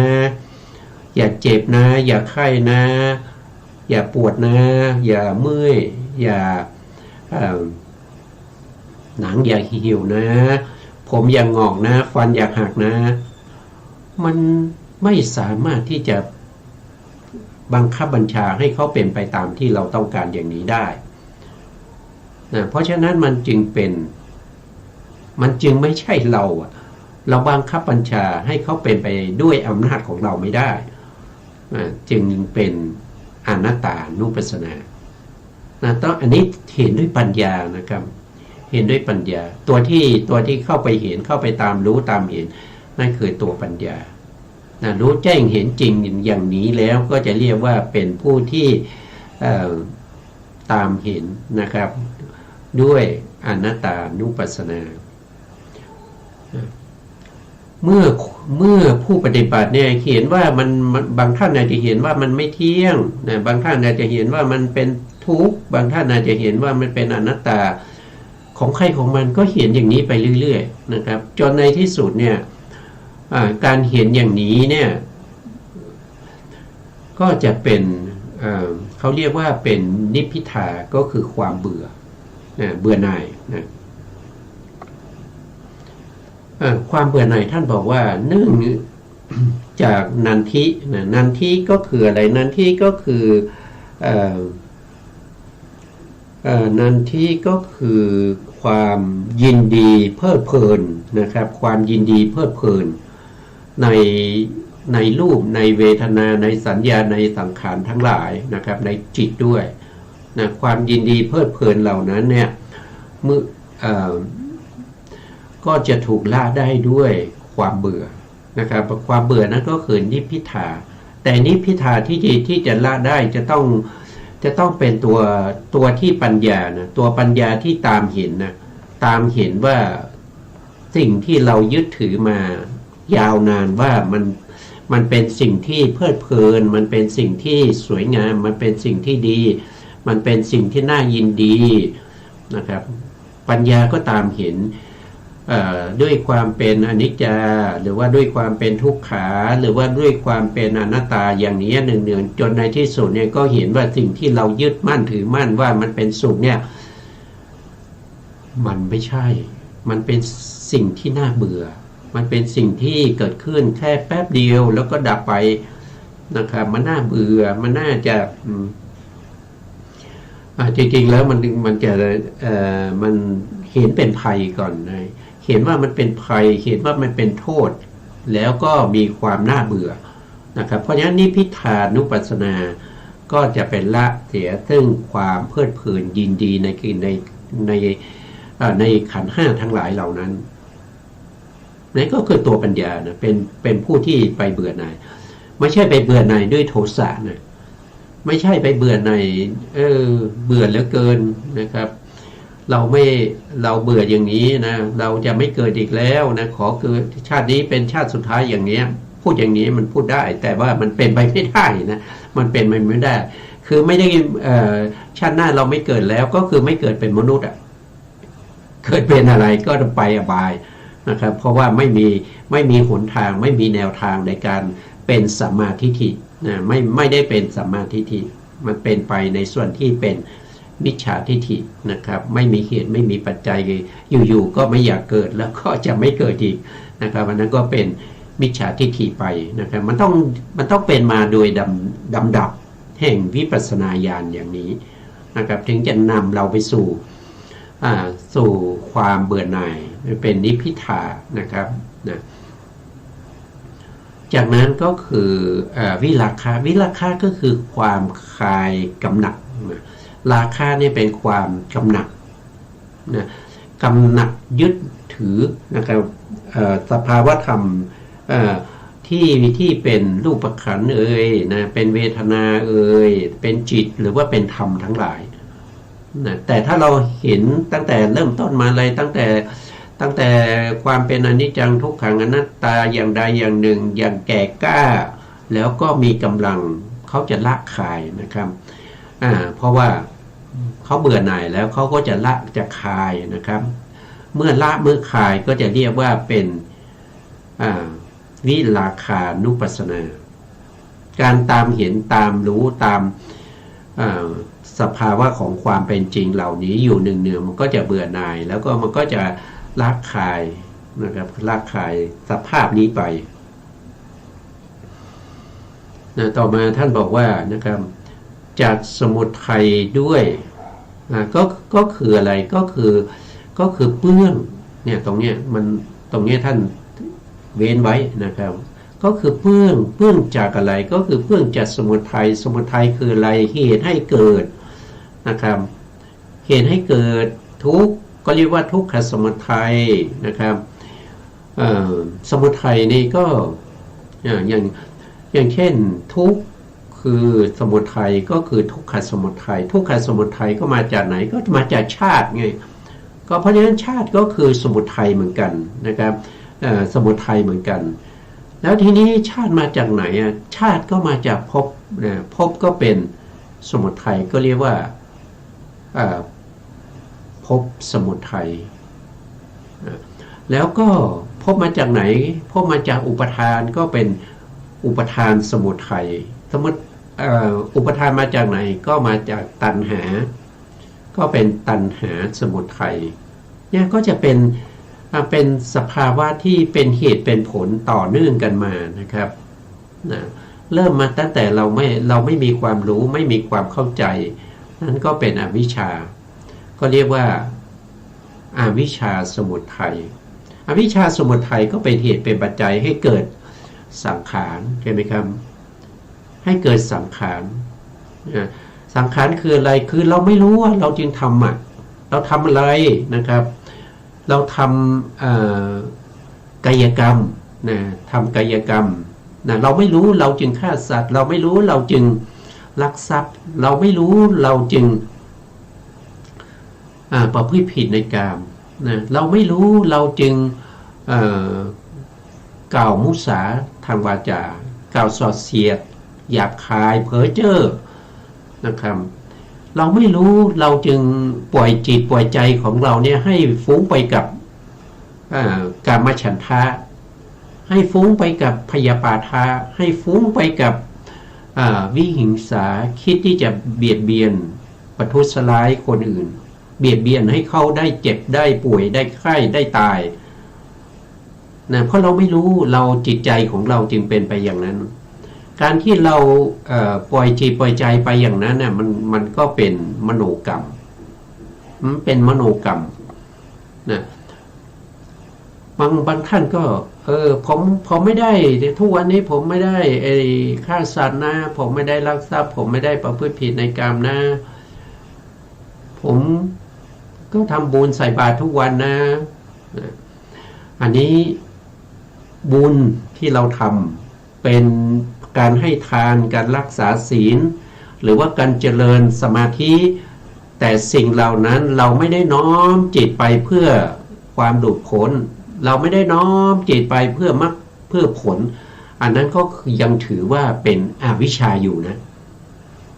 อย่าเจ็บนะอย่าไข้นะอย่าปวดนะอย่าเมื่อยอย่าหนังอย่าเหี่ยวนะผมอย่างงอกนะฟันอย่าหักนะมันไม่สามารถที่จะบังคับบัญชาให้เขาเป็นไปตามที่เราต้องการอย่างนี้ได้นะเพราะฉะนั้นมันจึงไม่ใช่เราบังคับบัญชาให้เขาเป็นไปด้วยอำนาจของเราไม่ได้จึงเป็นอนัตตานุปัสสนาต้องอันนี้เห็นด้วยปัญญานะครับเห็นด้วยปัญญาตัวที่เข้าไปเห็นเข้าไปตามรู้ตามเห็นนั่นคือตัวปัญญารู้แจ้งเห็นจริงอย่างนี้แล้วก็จะเรียกว่าเป็นผู้ที่ตามเห็นนะครับด้วยอนัตตานุปัสสนาเมื่อผู้ปฏิบัติเนี่ยเห็นว่ามันบางท่านอาจจะเห็นว่ามันไม่เที่ยงนะบางท่านอาจจะเห็นว่ามันเป็นทุกข์บางท่านอาจจะเห็นว่ามันเป็นอนัตตาของใครของมันก็เห็นอย่างนี้ไปเรื่อยๆนะครับจนในที่สุดเนี่ยการเห็นอย่างนี้เนี่ยก็จะเป็นเขาเรียกว่าเป็นนิพพิทาก็คือความเบื่อหน่ายนะความเบื่อหน่ายท่านบอกว่าเนื่องจากนันทินันทิก็คืออะไรนันทิก็คือนันทิก็คือความยินดีเพลิดเพลินนะครับความยินดีเพลิดเพลินในรูปในเวทนาในสัญญาในสังขารทั้งหลายนะครับในจิตด้วยนะความยินดีเพลิดเพลินเหล่านั้นเนี่ยก็จะถูกละได้ด้วยความเบื่อนะครับความเบื่อนั้นก็คือนิพพิทาแต่นิพพิทาที่จะละได้จะต้องเป็นตัวที่ปัญญานะตัวปัญญาที่ตามเห็นนะตามเห็นว่าสิ่งที่เรายึดถือมายาวนานว่ามันเป็นสิ่งที่เพลิดเพลินมันเป็นสิ่งที่สวยงามมันเป็นสิ่งที่ดีมันเป็นสิ่งที่น่ายินดีนะครับปัญญาก็ตามเห็น ด้วยความเป็นอนิจจาหรือว่าด้วยความเป็นทุกขาหรือว่าด้วยความเป็นอนัตตาอย่างนี้เนืองๆจนในที่สุดเนี่ยก็เห็นว่าสิ่งที่เรายึดมั่นถือมั่นว่ามันเป็นสุขเนี่ยมันไม่ใช่มันเป็นสิ่งที่น่าเบื่อมันเป็นสิ่งที่เกิดขึ้นแค่แป๊บเดียวแล้วก็ดับไปนะครับมันน่าเบื่อมันน่าจะจริงๆแล้วมันจะมันเห็นเป็นภัยก่อนนะเห็นว่ามันเป็นภัยเห็นว่ามันเป็นโทษแล้วก็มีความน่าเบื่อนะครับเพราะฉะนั้นนิพพิทานุปัสสนาก็จะเป็นละเสียซึ่งความเพลิดเพลินยินดีในขันธ์ห้าทั้งหลายเหล่านั้นนั่นก็คือตัวปัญญานะเป็นผู้ที่ไปเบื่อหน่ายไม่ใช่ไปเบื่อหน่ายด้วยโทสะนะไม่ใช่ไปเบื่อหน่ายเบื่อเหลือเกินนะครับเราเบื่ออย่างนี้นะเราจะไม่เกิดอีกแล้วนะขอคือชาตินี้เป็นชาติสุดท้ายอย่างนี้พูดอย่างนี้มันพูดได้แต่ว่ามันเป็นไปไม่ได้นะมันเป็นไปไม่ได้คือไม่ได้ชาติหน้าเราไม่เกิดแล้วก็คือไม่เกิดเป็นมนุษย์เกิดเป็นอะไรก็ต้องไปอบายนะครับเพราะว่าไม่มีหนทางไม่มีแนวทางในการเป็นสัมมาทิฏฐินะไม่ได้เป็นสัมมาทิฏฐิมันเป็นไปในส่วนที่เป็นมิจฉาทิฏฐินะครับไม่มีเหตุไม่มีปัจจัยอยู่ๆก็ไม่อยากเกิดแล้วก็จะไม่เกิดอีกนะครับอันนั้นก็เป็นมิจฉาทิฏฐิไปนะครับมันต้องเป็นมาโดยดำดับแห่งวิปัสสนาญาณอย่างนี้นะครับถึงจะนำเราไปสู่ความเบื่อหน่ายเป็นนิพพิทานะครับนะจากนั้นก็คือวิราคะก็คือความคลายกำหนัดราคะนี่เป็นความกำหนัดนะกำหนัดยึดถือนะครับสภาวธรรมที่เป็นรูปขันธ์นะเป็นเวทนาเป็นจิตหรือว่าเป็นธรรมทั้งหลายนะแต่ถ้าเราเห็นตั้งแต่เริ่มต้นมาเลยตั้งแต่ความเป็นอนิจจังทุกขังอนัตตาอย่างใดอย่างหนึ่งอย่างแก่กล้าแล้วก็มีกำลังเขาจะละคายนะครับเพราะว่าเขาเบื่อหน่ายแล้วเขาก็จะละจะคายนะครับเมื่อละเมื่อคายก็จะเรียกว่าเป็นวิราคานุปัสสนาการตามเห็นตามรู้ตามสภาวะของความเป็นจริงเหล่านี้อยู่เนืองๆมันก็จะเบื่อหน่ายแล้วก็มันก็จะละคายนะครับละคายสภาพนี้ไปนะต่อมาท่านบอกว่านะครับจากสมุทัยด้วยก็คืออะไรก็คือเปื้องเนี่ยตรงเนี้ยท่านเว้นไว้นะครับก็คือเปื้องจากอะไรก็คือเปื้องจากสมุทัยคืออะไรเหตุให้เกิดนะครับเหตุให้เกิดทุกข์ก็เรียกว่าทุกขสมุทัยนะครับสมุทัยนี่ก็อย่างเช่นทุกข์คือสมุทัยก็คือทุกขสมุทัยก็มาจากไหนก็มาจากชาติไงก็เพราะฉะนั้นชาติก็คือสมุทัยเหมือนกันนะครับสมุทัยเหมือนกันแล้วทีนี้ชาติมาจากไหนชาติก็มาจากภพภพก็เป็นสมุทัยก็เรียกว่าภพสมุทัยแล้วก็ภพมาจากไหนภพมาจากอุปทานก็เป็นอุปทานสมุทัยอุปทานมาจากไหนก็มาจากตัณหาก็เป็นตัณหาสมุทัยเนี่ยก็จะเป็นสภาวะที่เป็นเหตุเป็นผลต่อเนื่องกันมานะครับนะเริ่มมาตั้งแต่เราไม่มีความรู้ไม่มีความเข้าใจนั่นก็เป็นอวิชชาก็เรียกว่าอวิชชาสมุทัยอวิชชาสมุทัยก็เป็นเหตุเป็นปัจจัยให้เกิดสังขารใช่ไหมครับให้เกิดสังขารสังขารคืออะไรคือเราไม่รู้ว่าเราจึงทำเราทำอะไรนะครับเราทำกายกรรมนะทำกายกรรมนะเราไม่รู้เราจึงฆ่าสัตว์เราไม่รู้เราจึงลักทรัพย์เราไม่รู้เราจึงประพฤติผิดในกามนะเราไม่รู้เราจึงกล่าวมุสาทางวาจากล่าวส่อเสียดหยาบคายเพ้อเจ้อนะครับเราไม่รู้เราจึงปล่อยจิตปล่อยใจของเราเนี่ยให้ฟุ้งไปกับ กามฉันทะให้ฟุ้งไปกับพยาบาทะให้ฟุ้งไปกับวิหิงสาคิดที่จะเบียดเบียนประทุษร้ายคนอื่นเบียดเบียนให้เขาได้เจ็บได้ป่วยได้ไข้ได้ตายนะเพราะเราไม่รู้เราจิตใจของเราจึงเป็นไปอย่างนั้นการที่เราปล่อยจิตปล่อยใจไปอย่างนั้นน่ะมันก็เป็นมโนกรรมเป็นมโนกรรมนะบางท่านก็ผมไม่ได้ทุกวันนี้ผมไม่ได้ฆ่าสัตว์นะผมไม่ได้ลักทรัพย์ผมไม่ได้ประพฤติผิดในกรรมนะผมก็ทำบุญใส่บาตรทุกวันนะอันนี้บุญที่เราทำเป็นการให้ทานการรักษาศีลหรือว่าการเจริญสมาธิแต่สิ่งเหล่านั้นเราไม่ได้น้อมจิตไปเพื่อความหลุดพ้นเราไม่ได้น้อมจิตไปเพื่อมรรคเพื่อผลอันนั้นก็ยังถือว่าเป็นอวิชชาอยู่นะ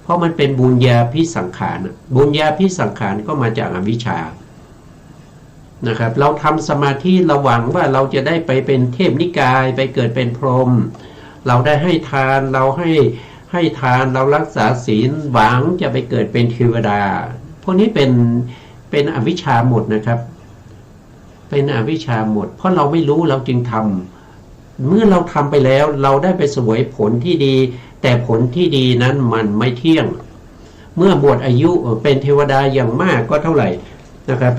เพราะมันเป็นบุญญาภิสังขารบุญญาภิสังขารก็มาจากอวิชชานะครับเราทำสมาธิเราหวังว่าเราจะได้ไปเป็นเทพนิกายไปเกิดเป็นพรหมเราได้ให้ทานเราให้ทานเรารักษาศีลหวังจะไปเกิดเป็นเทวดาพวกนี้เป็นอวิชชาหมดนะครับเป็นอวิชชาหมดเพราะเราไม่รู้เราจึงทำเมื่อเราทำไปแล้วเราได้ไปเสวยผลที่ดีแต่ผลที่ดีนั้นมันไม่เที่ยงเมื่อหมดอายุเป็นเทวดาอย่างมากก็เท่าไหร่นะครับ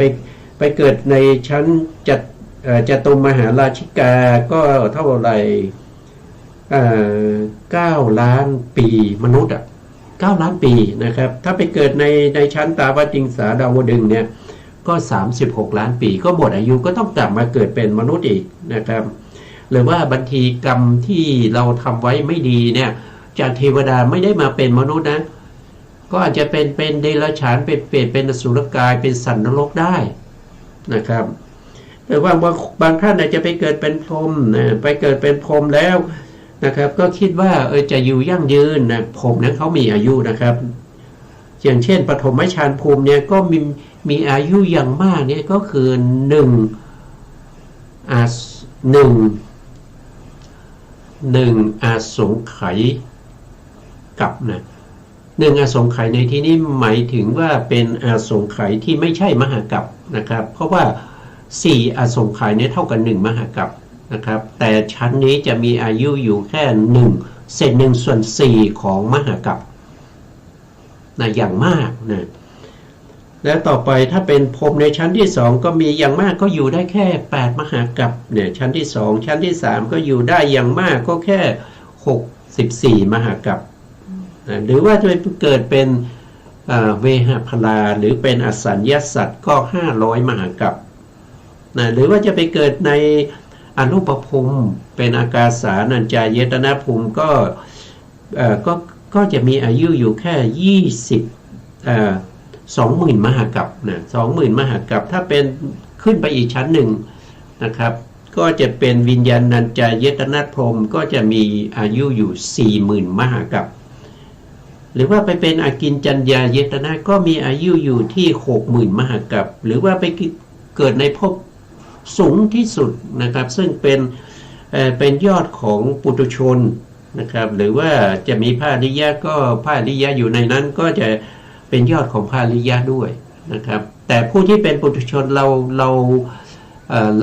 ไปเกิดในชั้นจตุมหาราชิกาก็เท่าไหร่9 ล้านปีมนุษย์9 ล้านปีนะครับถ้าไปเกิดในชั้นตาวติงสาดาวดึงส์เนี่ยก็36 ล้านปีก็หมดอายุก็ต้องกลับมาเกิดเป็นมนุษย์อีกนะครับหรือว่าบัญชีกรรมที่เราทำไว้ไม่ดีเนี่ยจากเทวดาไม่ได้มาเป็นมนุษย์นะก็อาจจะเป็นเดรัจฉานเป็นเปรตเป็นอสุรกายเป็นสัตว์นรกได้นะครับหรือว่าบางท่านอาจจะไปเกิดเป็นพรหมนะไปเกิดเป็นพรหมแล้วนะครับก็คิดว่าจะอยู่ยั่งยืนนะพรหมนั้นเขามีอายุนะครับอย่างเช่นปฐมฌานภูมิเนี่ยก็มีอายุอย่างมากเนี่ยก็คือ1อสงไขยกับนะ1อสงไขยในที่นี้หมายถึงว่าเป็นอสงไขยที่ไม่ใช่มหากัปนะครับเพราะว่า4อสงไขยเนี่ยเท่ากับ1มหากัปนะครับแต่ชั้นนี้จะมีอายุอยู่แค่1/1/4ของมหากัปนะอย่างมากนะแล้วต่อไปถ้าเป็นพรหมในชั้นที่2ก็มีอย่างมากก็อยู่ได้แค่8มหากัปเนี่ยชั้นที่2ชั้นที่3ก็อยู่ได้อย่างมากก็แค่64มหากัปนะหรือว่าจะเกิดเป็นเวหพลาหรือเป็นอสัญญสัตว์ก็500มหากัปนะหรือว่าจะไปเกิดในอรูปภูมิเป็นอากาสานัญจายตนะภูมิก็จะมีอายุอยู่แค่20,000 มหากัปนะ 20,000 มหากัปถ้าเป็นขึ้นไปอีกชั้นหนึ่งนะครับก็จะเป็นวิญญาณัญจายตนะพรหมก็จะมีอายุอยู่ 40,000 มหากัปหรือว่าไปเป็นอากินจัญญายตนะก็มีอายุอยู่ที่ 60,000 มหากัปหรือว่าไปเกิดในภพสูงที่สุดนะครับซึ่งเป็นยอดของปุถุชนนะครับหรือว่าจะมีพระอริยะก็พระอริยะอยู่ในนั้นก็จะเป็นยอดของพระอริยะด้วยนะครับแต่ผู้ที่เป็นปุถุชนเร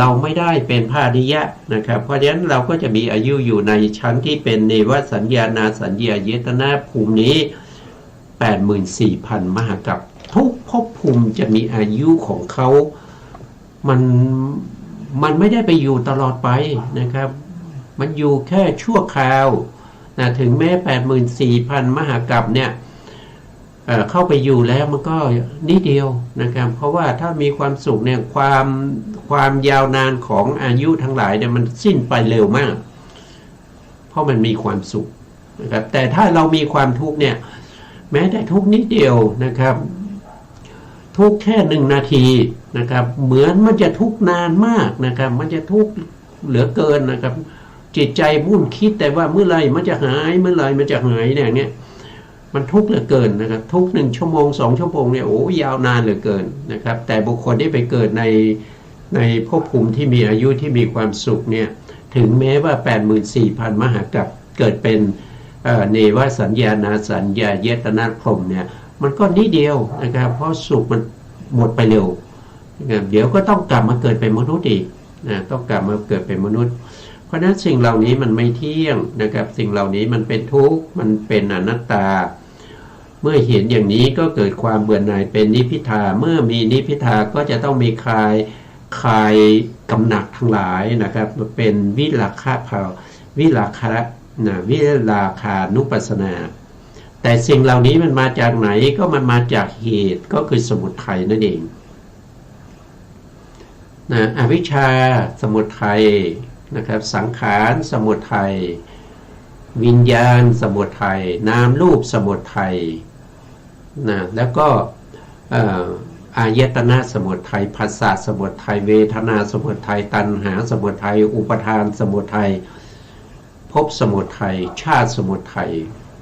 าไม่ได้เป็นพระอริยะนะครับเพราะฉะนั้นเราก็จะมีอายุอยู่ในชั้นที่เป็นเนวสัญญานาสัญญายตนะภูมินี้ 84,000 มหากัปทุกภพภูมิจะมีอายุของเขามันไม่ได้ไปอยู่ตลอดไปนะครับมันอยู่แค่ชั่วคราวนะถึงแม้ 84,000 มหากัปเนี่ยเข้าไปอยู่แล้วมันก็นิดเดียวนะครับเพราะว่าถ้ามีความสุขเนี่ยความยาวนานของอายุทั้งหลายเนี่ยมันสิ้นไปเร็วมากเพราะมันมีความสุขนะครับแต่ถ้าเรามีความทุกข์เนี่ยแม้แต่ทุกนิดเดียวนะครับทุกแค่1 นาทีนะครับเหมือนมันจะทุกนานมากนะครับมันจะทุกเหลือเกินนะครับจิตใจมุ่นคิดแต่ว่าเมื่อไรมันจะหายเมื่อไรมันจะหายเนี่ยมันทุกข์เหลือเกินนะครับทุก1 ชั่วโมง 2 ชั่วโมงเนี่ยโอ้ยาวนานเหลือเกินนะครับแต่บุคคลที่ไปเกิดใน ในภพภูมิที่มีอายุที่มีความสุขเนี่ยถึงแม้ว่า 84,000 มหากัปเกิดเป็นเนวสัญญานาสัญญาเยตนาพรหมเนี่ยมันก็นิดเดียวนะครับเพราะสุขมันหมดไปเร็วนะครับเดี๋ยวก็ต้องกลับมาเกิดเป็นมนุษย์อีกนะต้องกลับมาเกิดเป็นมนุษย์เพราะฉะนั้นสิ่งเหล่านี้มันไม่เที่ยงนะครับสิ่งเหล่านี้มันเป็นทุกข์มันเป็นอนัตตาเมื่อเห็นอย่างนี้ก็เกิดความเบื่อหน่ายเป็นนิพพิทาเมื่อมีนิพพิทาก็จะต้องมีคลายกำหนัดทั้งหลายนะครับเป็นวิราคะภาววิราคะนะวิราคานุปัสสนาแต่สิ่งเหล่านี้มันมาจากไหนก็มันมาจากเหตุก็คือสมุทัยนั่นเองนะอวิชชาสมุทัยนะครับสังขารสมุทัยวิญญาณสมุทัยนามรูปสมุทัยนะแล้วก็อายตนะสมุทัยผัสสะสมุทัยเวทนาสมุทัยตัณหาสมุทัยอุปทานสมุทัยภพสมุทัยชาติสมุทัย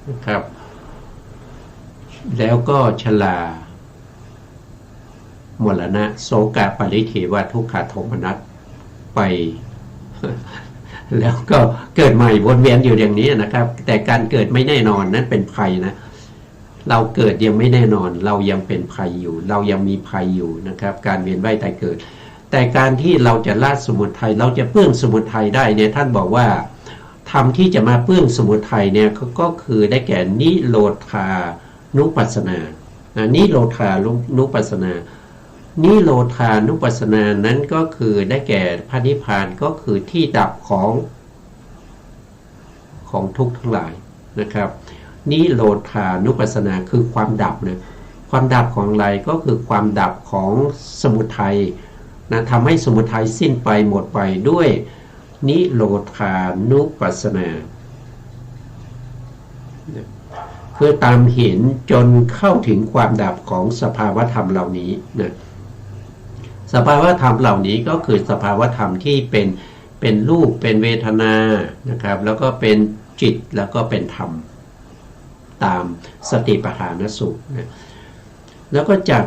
นะครับแล้วก็ชรามรณะโสกะปริเทวทุกขโทมนัสไป แล้วก็เกิดใหม่วนเวียนอยู่อย่างนี้นะครับแต่การเกิดไม่แน่นอนนั้นเป็นภัยนะเราเกิดยังไม่แน่นอนเรายังเป็นภัยอยู่เรายังมีภัยอยู่นะครับการเวียนว่ายตายเกิดแต่การที่เราจะละสมุทัยเราจะเปื้องสมุทัยได้เนี่ยท่านบอกว่าธรรมที่จะมาเปื้องสมุทัยเนี่ยก็คือได้แก่นิโรธานุปัสสนานิโรธานุปัสสนานิโรธานุปัสสนานั้นก็คือได้แก่พระนิพพานก็คือที่ดับของทุกข์ทั้งหลายนะครับนิโรธานุปัสสนาคือความดับนะความดับของอะไรก็คือความดับของสมุทัยนะทำให้สมุทัยสิ้นไปหมดไปด้วยนิโรธานุปัสสนาคือตามเห็นจนเข้าถึงความดับของสภาวธรรมเหล่านี้นะสภาวธรรมเหล่านี้ก็คือสภาวธรรมที่เป็นรูปเป็นเวทนานะครับแล้วก็เป็นจิตแล้วก็เป็นธรรมตามสติปัฏฐานสูตรนะแล้วก็จาก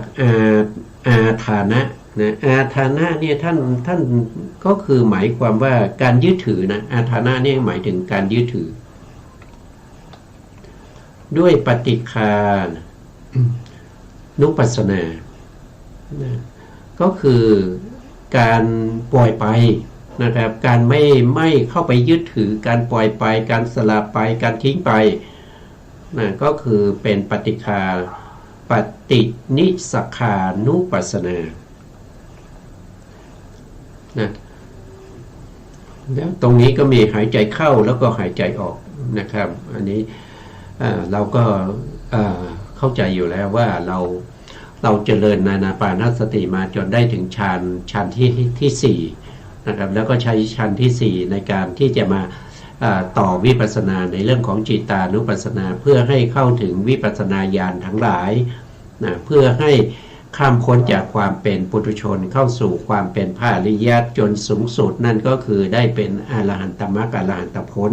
อาทานะนะอาทานะเนี่ยท่านก็คือหมายความว่าการยึดถือนะอาทานะเนี่ยหมายถึงการยึดถือด้วยปฏิฆานุปัสสนานะก็คือการปล่อยไปนะครับการไม่เข้าไปยึดถือการปล่อยไปการสละไปการทิ้งไปนะก็คือเป็นปฏิฆาปฏินิสขานุปัสสนานะแล้วตรงนี้ก็มีหายใจเข้าแล้วก็หายใจออกนะครับอันนี้เราก็เข้าใจอยู่แล้วว่าเราเจริญนานาปานสติมาจนได้ถึงฌานที่สี่นะครับแล้วก็ใช้ฌานที่สี่ในการที่จะมาต่อวิปัสสนาในเรื่องของจิตานุปัสสนาเพื่อให้เข้าถึงวิปัสสนาญาณทั้งหลายนะเพื่อให้ข้ามพ้นจากความเป็นปุถุชนเข้าสู่ความเป็นพระอริยะจนสูงสุดนั่นก็คือได้เป็นอรหันตมรรคอรหันตผล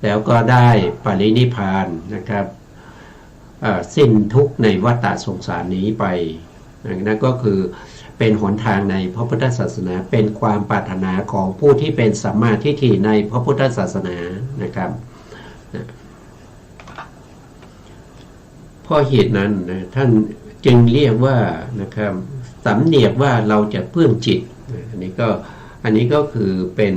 แล้วก็ได้ปรินิพพานนะครับสิ้นทุกข์ในวัฏฏะสงสารนี้ไปนั่นก็คือเป็นหนทางในพระพุทธศาสนาเป็นความปรารถนาของผู้ที่เป็นสัมมาทิฏฐิในพระพุทธศาสนานะครับเพราะเหตุนั้นนะท่านจึงเรียกว่านะครับสำเนียกว่าเราจะเปื้องจิตอันนี้ก็คือเป็น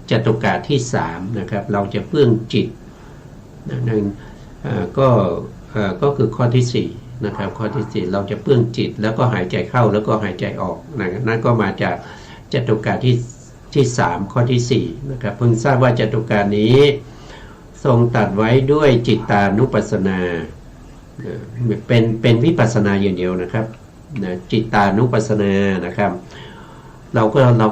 จตุกะที่3นะครับเราจะเปื้องจิตนั่นก็คือข้อที่4นะครับข้อที่4เราจะเปื้องจิตแล้วก็หายใจเข้าแล้วก็หายใจออกนั่นก็มาจากจตุกะที่3ข้อที่4นะครับเพิ่งทราบว่าจตุกะนี้ทรงตัดไว้ด้วยจิตตานุปัสสนาเป็นวิปัสสนาอย่างเดียวนะครับจิตตานุปัสสนานะครับเรา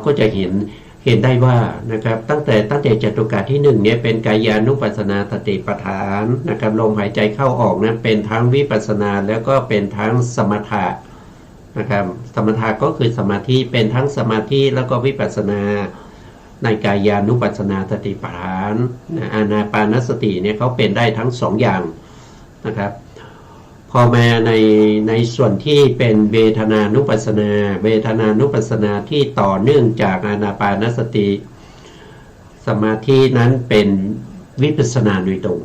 ก็จะเห็นได้ว่านะครับตั้งแต่จตุกะที่1เนี่ยเป็นกายานุปัสสนาสติปัฏฐานนะครับลมหายใจเข้าออกนั้นเป็นทั้งวิปัสสนาแล้วก็เป็นทั้งสมถะนะครับสมถะก็คือสมาธิเป็นทั้งสมาธิแล้วก็วิปัสสนาในกายานุปัสสนาสติปัฏฐานอานาปานสติเนี่ยเขาเป็นได้ทั้ง2อย่างนะครับพ อมาในส่วนที่เป็นเวทนานุปัสสนาเวทนานุปัสสนาที่ต่อเนื่องจากอานาปานสติสมาธินั้นเป็นวิปัสสนาโดยตรง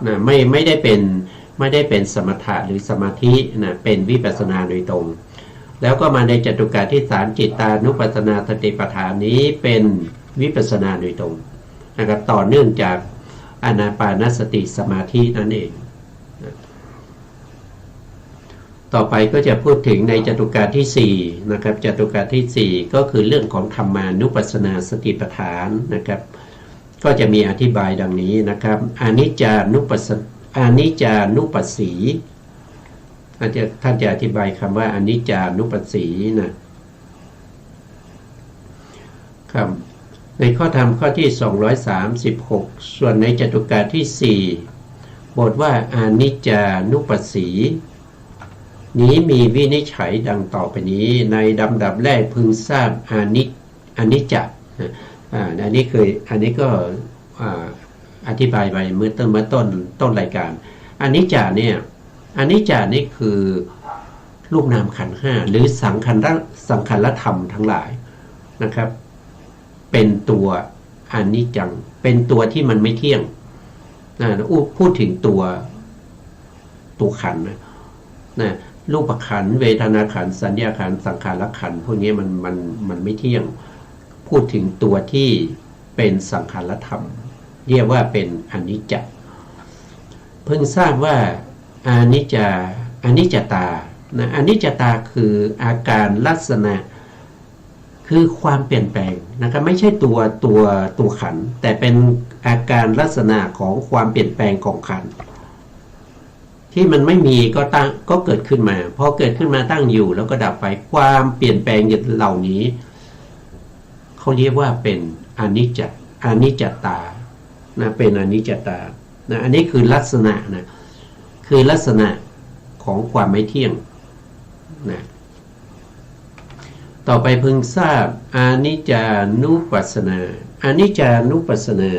นะไม่ได้เป็นสมถะหรือสมาธินะเป็นวิปัสสนาโดยตรงแล้วก็มาในจตุกะที่สามจิตตานุปัสสนาสติปัฏฐานนี้เป็นวิปัสสนาโดยตรงนะครับต่อเนื่องจากอานาปานสติสมาธินั่นเองต่อไปก็จะพูดถึงในจตุกะที่4นะครับจตุกะที่4ก็คือเรื่องของธรรมานุปัสสนาสติปัฏฐานนะครับก็จะมีอธิบายดังนี้นะครับอนิจจานุปัสสีท่านจะอธิบายคำว่าอนิจจานุปัสสีนะครับในข้อธรรมข้อที่236ส่วนในจตุกะที่4บทว่าอนิจจานุปัสสีนี้มีวินิจฉัยดังต่อไปนี้ในลำดับแรกพึงทราบอนิจจอันนี้ก็อธิบายไปเมื่อต้นรายการอนิจจานี่คือรูปนามขันธ์5หรือสังขารธรรมทั้งหลายนะครับเป็นตัวอนิจจังเป็นตัวที่มันไม่เที่ยงพูดถึงตัวขันธ์นะรูปขันธ์เวทนาขันธ์สัญญาขันธ์สังขารขันธ์พวกนี้มันไม่เที่ยงพูดถึงตัวที่เป็นสังขารธรรมเรียกว่าเป็นอนิจจเพิ่งทราบว่าอนิจจตานะอนิจจตาคืออาการลักษณะคือความเปลี่ยนแปลงนะครับไม่ใช่ตัวขันธ์แต่เป็นอาการลักษณะของความเปลี่ยนแปลงของขันธ์ที่มันไม่มีก็เกิดขึ้นมาพอเกิดขึ้นมาตั้งอยู่แล้วก็ดับไปความเปลี่ยนแปลงเหล่านี้เขาเรียกว่าเป็นอนิจจตานะเป็นอนิจจตานะอันนี้คือลักษณะนะคือลักษณะของความไม่เที่ยงนะต่อไปพึงทราบอนิจจานุปัสสนาอนิจจานุปัสสนา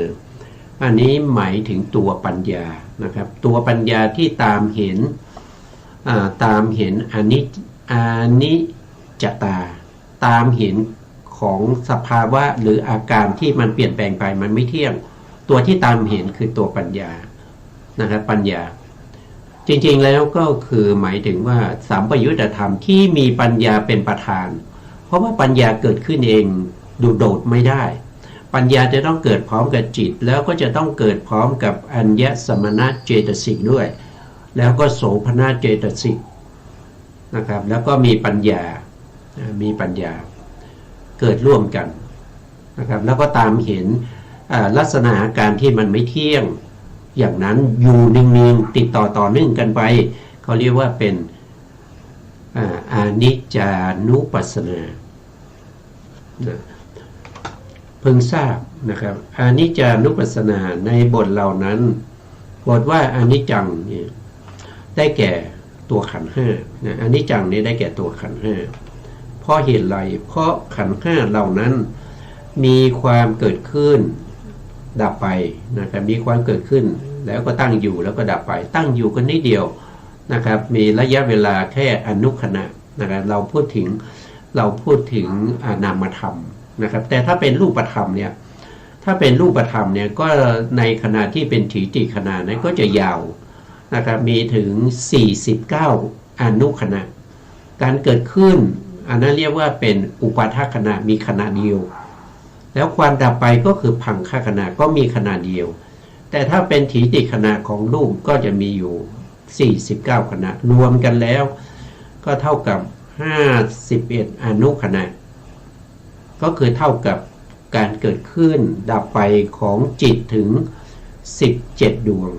อันนี้หมายถึงตัวปัญญานะครับตัวปัญญาที่ตามเห็นอนิจจตาตามเห็นของสภาวะหรืออาการที่มันเปลี่ยนแปลงไปมันไม่เที่ยงตัวที่ตามเห็นคือตัวปัญญานะครับปัญญาจริงๆแล้วก็คือหมายถึงว่าสัมปยุตธรรมที่มีปัญญาเป็นประธานเพราะว่าปัญญาเกิดขึ้นเองโดดไม่ได้ปัญญาจะต้องเกิดพร้อมกับจิตแล้วก็จะต้องเกิดพร้อมกับอัญญสมณเจตสิกด้วยแล้วก็โสภณเจตสิกนะครับแล้วก็มีปัญญาเกิดร่วมกันนะครับแล้วก็ตามเห็นลักษณะอาการที่มันไม่เที่ยงอย่างนั้นอยู่นิ่งๆติดต่อเนื่องกันไปเขาเรียกว่าเป็นอนิจจานุปัสสนาเพิ่งทราบนะครับอนิจจานุปัสสนาในบทเหล่านั้นบทว่าอนิจจังเนี่ยได้แก่ตัวขันธ์5นะอนิจจังนี้ได้แก่ตัวขันธ์5เพราะเหตุไรเพราะขันธ์5เหล่านั้นมีความเกิดขึ้นดับไปนะครับมีความเกิดขึ้นแล้วก็ตั้งอยู่แล้วก็ดับไปตั้งอยู่กันนิดเดียวนะครับมีระยะเวลาแค่อนุขณะนะครับเราพูดถึงนามธรรมนะครับแต่ถ้าเป็นรูปธรรมเนี่ยก็ในขณะที่เป็นถีติขณะนั้นก็จะยาวนะครับมีถึง49อนุขณะการเกิดขึ้นอันนั้นเรียกว่าเป็นอุปาทขณะมีขณะเดียวแล้วความดับไปก็คือพังคขณะก็มีขณะเดียวแต่ถ้าเป็นถีติขณะของรูปก็จะมีอยู่49ขณะรวมกันแล้วก็เท่ากับ51อนุขณะก็คือเท่ากับการเกิดขึ้นดับไปของจิตถึง17ดวง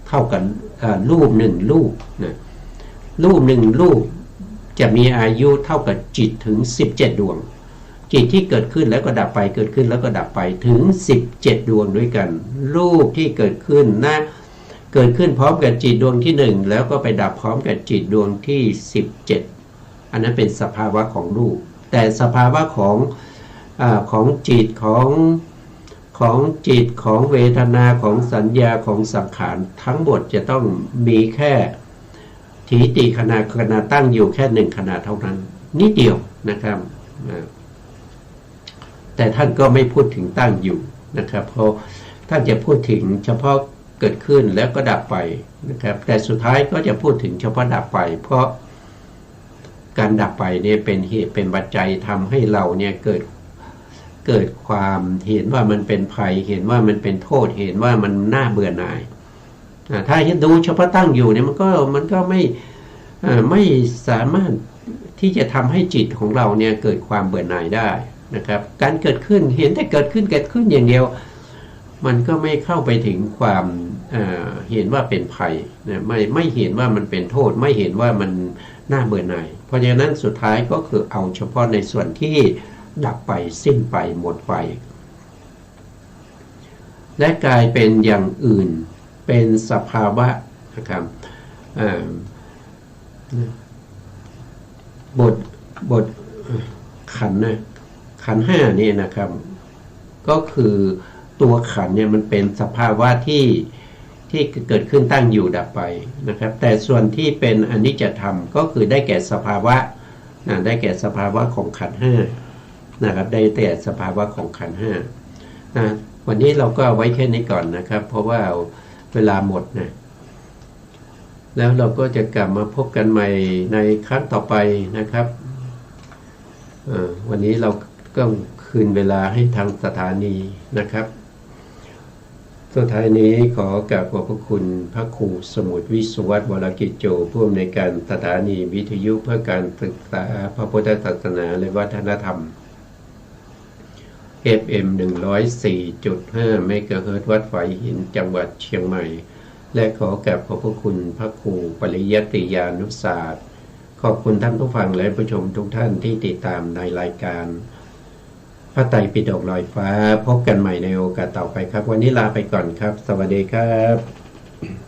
เท่ากันรูป1รูปนะรูป1รูปจะมีอายุเท่ากับจิตถึง17ดวงจิตที่เกิดขึ้นแล้วก็ดับไปเกิดขึ้นแล้วก็ดับไปถึง17ดวงด้วยกันรูปที่เกิดขึ้นเกิดขึ้นพร้อมกับจิตดวงที่1แล้วก็ไปดับพร้อมกับจิตดวงที่17อันนั้นเป็นสภาวะของรูปแต่สภาวะของจิตของเวทนาของสัญญาของสังขารทั้งหมดจะต้องมีแค่ ถีติขณะตั้งอยู่แค่หนึ่งขณะเท่านั้นนิดเดียวนะครับแต่ท่านก็ไม่พูดถึงตั้งอยู่นะครับเพราะท่านจะพูดถึงเฉพาะเกิดขึ้นแล้วก็ดับไปนะครับแต่สุดท้ายก็จะพูดถึงเฉพาะดับไปเพราะการดับไปเนี่ยเป็นเหตุเป็นปัจจัยทำให้เราเนี่ยเกิดความเห็นว่ามันเป็นภัยเห็นว่ามันเป็นโทษเห็นว่ามันน่าเบื่อหน่ายถ้าดูเฉพาะตั้งอยู่เนี่ยมันก็ไม่สามารถที่จะทำให้จิตของเราเนี่ยเกิดความเบื่อหน่ายได้นะครับการเกิดขึ้นเห็นแต่เกิดขึ้นอย่างเดียวมันก็ไม่เข้าไปถึงความเห็นว่าเป็นภัยนะไม่เห็นว่ามันเป็นโทษไม่เห็นว่ามันน่าเบื่อหน่ายเพราะฉะนั้นสุดท้ายก็คือเอาเฉพาะในส่วนที่ดับไปสิ้นไปหมดไปและกลายเป็นอย่างอื่นเป็นสภาวะนะครับบทขันธ์นะขันธ์ห้านี่นะครับก็คือตัวขันธ์เนี่ยมันเป็นสภาวะที่เกิดขึ้นตั้งอยู่ดับไปนะครับแต่ส่วนที่เป็นอนิจจธรรมก็คือได้แก่สภาวะได้แก่สภาวะของขันธ์ห้านะครับได้แต่สภาวะของขันธ์ห้าวันนี้เราก็ไว้แค่นี้ก่อนนะครับเพราะว่าเวลาหมดนะแล้วเราก็จะกลับมาพบกันใหม่ในครั้งต่อไปนะครับวันนี้เราก็คืนเวลาให้ทางสถานีนะครับสุดท้ายนี้ขอกราบขอบพระคุณพระครูสมุทรวิศวัตรวรกิจโจผู้อำนวยการสถานีวิทยุเพื่อการศึกษาพระพุทธศาสนาและวัฒนธรรม FM 104.5 เมกะเฮิรตซ์วัดฝายหินจังหวัดเชียงใหม่และขอกราบขอบพระคุณพระครูปริยัติยานุศาสตร์ขอบคุณท่านผู้ฟังและผู้ชมทุกท่านที่ติดตามในรายการพระไตรปิฎกลอยฟ้าพบกันใหม่ในโอกาสต่อไปครับวันนี้ลาไปก่อนครับสวัสดีครับ